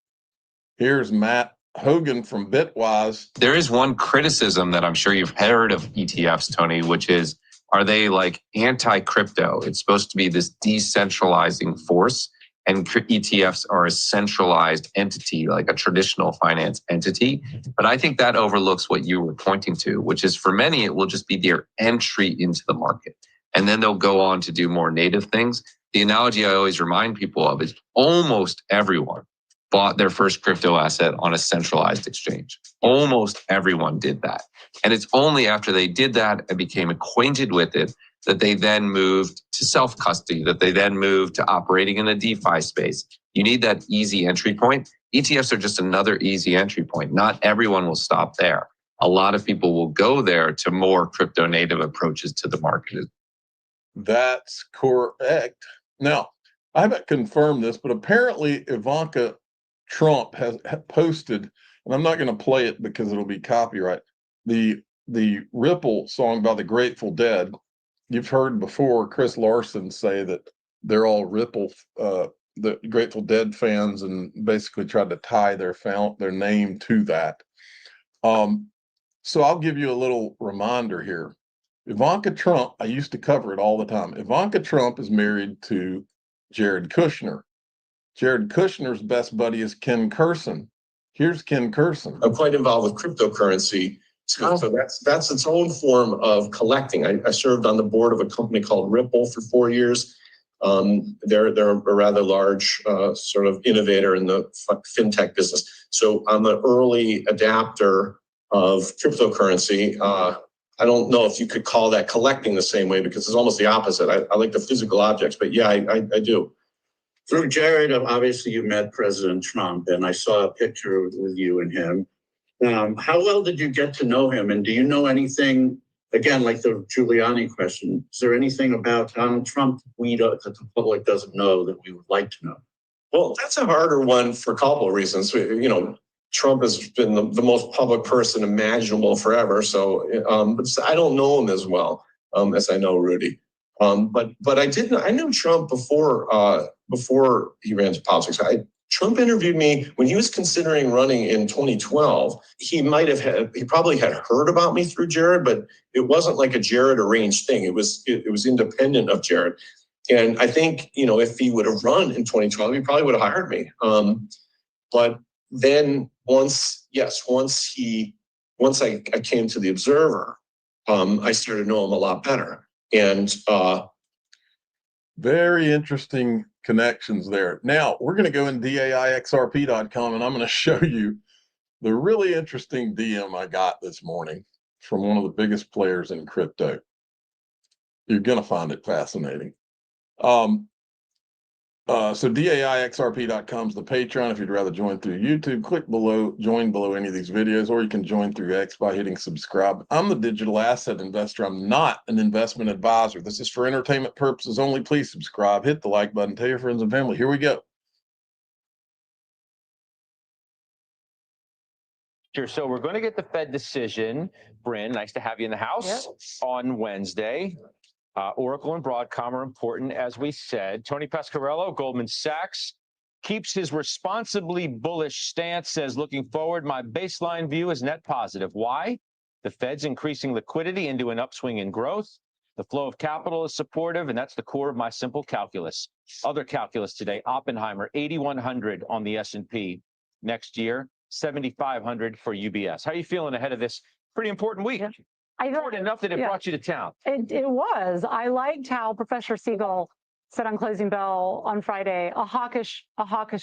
Here's Matt Hogan from Bitwise. There is one criticism that I'm sure you've heard of ETFs, Tony, which is, are they like anti-crypto? It's supposed to be this decentralizing force. And ETFs are a centralized entity, like a traditional finance entity. But I think that overlooks what you were pointing to, which is for many, it will just be their entry into the market. And then they'll go on to do more native things. The analogy I always remind people of is almost everyone bought their first crypto asset on a centralized exchange. Almost everyone did that. And it's only after they did that and became acquainted with it that they then moved to self-custody, that they then moved to operating in the DeFi space. You need that easy entry point. ETFs are just another easy entry point. Not everyone will stop there. A lot of people will go there to more crypto native approaches to the market. That's correct. Now, I haven't confirmed this, but apparently Ivanka Trump has posted, and I'm not going to play it because it'll be copyright, the Ripple song by the Grateful Dead. You've heard before Chris Larson say that they're all Ripple, the Grateful Dead fans, and basically tried to tie their name to that. So I'll give you a little reminder here. Ivanka Trump, I used to cover it all the time. Ivanka Trump is married to Jared Kushner. Jared Kushner's best buddy is Ken Kurson. Here's Ken Kurson. I'm quite involved with cryptocurrency. So that's its own form of collecting. I served on the board of a company called Ripple for 4 years. They're a rather large sort of innovator in the fintech business. So I'm an early adapter of cryptocurrency. I don't know if you could call that collecting the same way because it's almost the opposite. I like the physical objects, but yeah, I do. Through Jared, obviously you met President Trump, and I saw a picture with you and him. How well did you get to know him? And do you know anything, again, like the Giuliani question, is there anything about Donald Trump that the public doesn't know that we would like to know? Well, that's a harder one for a couple of reasons. You know, Trump has been the most public person imaginable forever. So but I don't know him as well as I know Rudy. But I knew Trump before he ran to politics. Trump interviewed me when he was considering running in 2012. He probably had heard about me through Jared, but it wasn't like a Jared arranged thing. It was independent of Jared. And I think, you know, if he would have run in 2012, he probably would have hired me. But then once I came to the Observer, I started to know him a lot better. And very interesting connections there. Now we're going to go in DAIXRP.com and I'm going to show you the really interesting DM I got this morning from one of the biggest players in crypto. You're going to find it fascinating. So DAIXRP.com is the Patreon. If you'd rather join through YouTube, click below, join below any of these videos, or you can join through X by hitting subscribe. I'm the digital asset investor. I'm not an investment advisor. This is for entertainment purposes only. Please subscribe, hit the like button, tell your friends and family. Here we go. Sure. So we're going to get the Fed decision. Bryn, nice to have you in the house on Wednesday. Oracle and Broadcom are important, as we said. Tony Pasquarello, Goldman Sachs, keeps his responsibly bullish stance, says, looking forward, my baseline view is net positive. Why? The Fed's increasing liquidity into an upswing in growth. The flow of capital is supportive, and that's the core of my simple calculus. Other calculus today, Oppenheimer, 8,100 on the S&P. Next year, 7,500 for UBS. How are you feeling ahead of this pretty important week? Important enough that it brought you to town. It was. I liked how Professor Siegel said on Closing Bell on Friday, a hawkish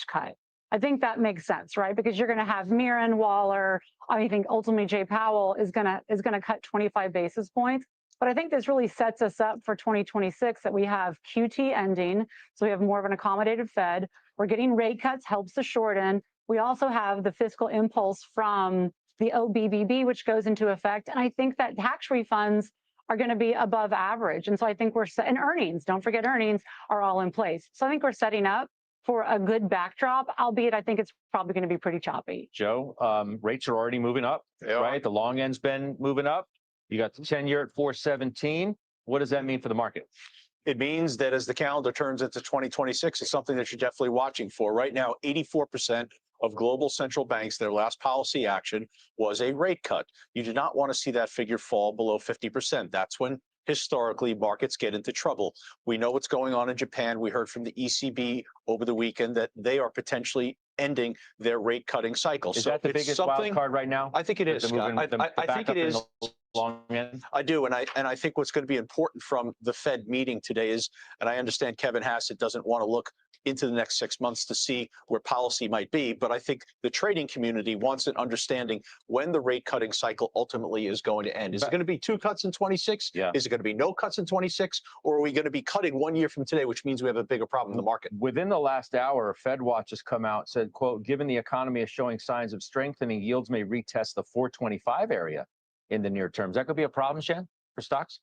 cut. I think that makes sense, right? Because you're going to have Mirren, Waller. I think ultimately Jay Powell is going to cut 25 basis points. But I think this really sets us up for 2026 that we have QT ending, so we have more of an accommodative Fed. We're getting rate cuts, helps the short end. We also have the fiscal impulse from the OBBB, which goes into effect. And I think that tax refunds are going to be above average. And so I think and earnings, don't forget earnings, are all in place. So I think we're setting up for a good backdrop, albeit I think it's probably going to be pretty choppy. Joe, rates are already moving up, right? The long end's been moving up. You got the 10-year at 4.17. What does that mean for the market? It means that as the calendar turns into 2026, it's something that you're definitely watching for. Right now, 84% of global central banks, their last policy action was a rate cut. You do not want to see that figure fall below 50%. That's when historically markets get into trouble. We know what's going on in Japan. We heard from the ECB over the weekend that they are potentially ending their rate cutting cycle. Is that the biggest wild card right now? I think it is. I think it is. Long end. I do, and I think what's going to be important from the Fed meeting today is, and I understand Kevin Hassett doesn't want to look into the next 6 months to see where policy might be. But I think the trading community wants an understanding when the rate cutting cycle ultimately is going to end. Is it going to be 2 cuts in 26? Yeah. Is it going to be no cuts in 26? Or are we going to be cutting 1 year from today, which means we have a bigger problem in the market? Within the last hour, FedWatch has come out, said, quote, given the economy is showing signs of strengthening, yields may retest the 425 area in the near term. That could be a problem, Shan, for stocks?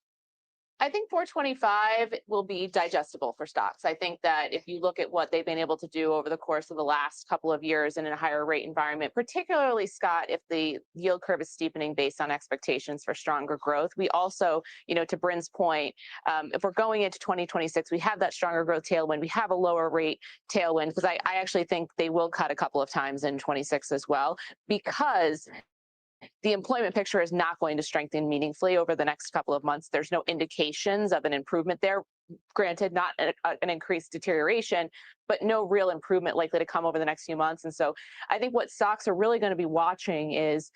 I think 425 will be digestible for stocks. I think that if you look at what they've been able to do over the course of the last couple of years in a higher rate environment, particularly, Scott, if the yield curve is steepening based on expectations for stronger growth, we also, to Bryn's point, if we're going into 2026, we have that stronger growth tailwind. We have a lower rate tailwind because I actually think they will cut a couple of times in 26 as well, because the employment picture is not going to strengthen meaningfully over the next couple of months. There's no indications of an improvement there. Granted, not an increased deterioration, but no real improvement likely to come over the next few months. And so I think what stocks are really going to be watching is,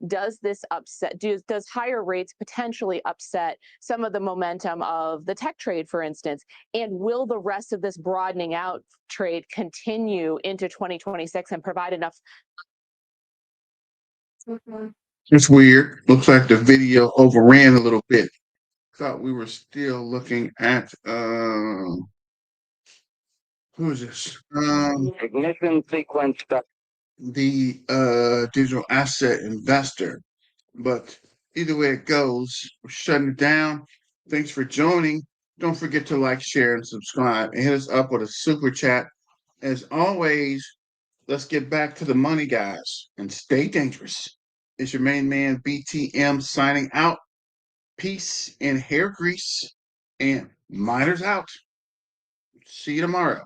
does this upset, does higher rates potentially upset some of the momentum of the tech trade, for instance? And will the rest of this broadening out trade continue into 2026 and provide enough? It's weird. Looks like the video overran a little bit. Thought we were still looking at who is this? Ignition sequence start. The digital asset investor. But either way it goes, we're shutting it down. Thanks for joining. Don't forget to like, share, and subscribe. And hit us up with a super chat. As always, let's get back to the money, guys, and stay dangerous. It's your main man, BTM, signing out. Peace and hair grease, and miners out. See you tomorrow.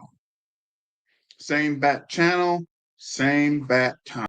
Same bat channel, same bat time.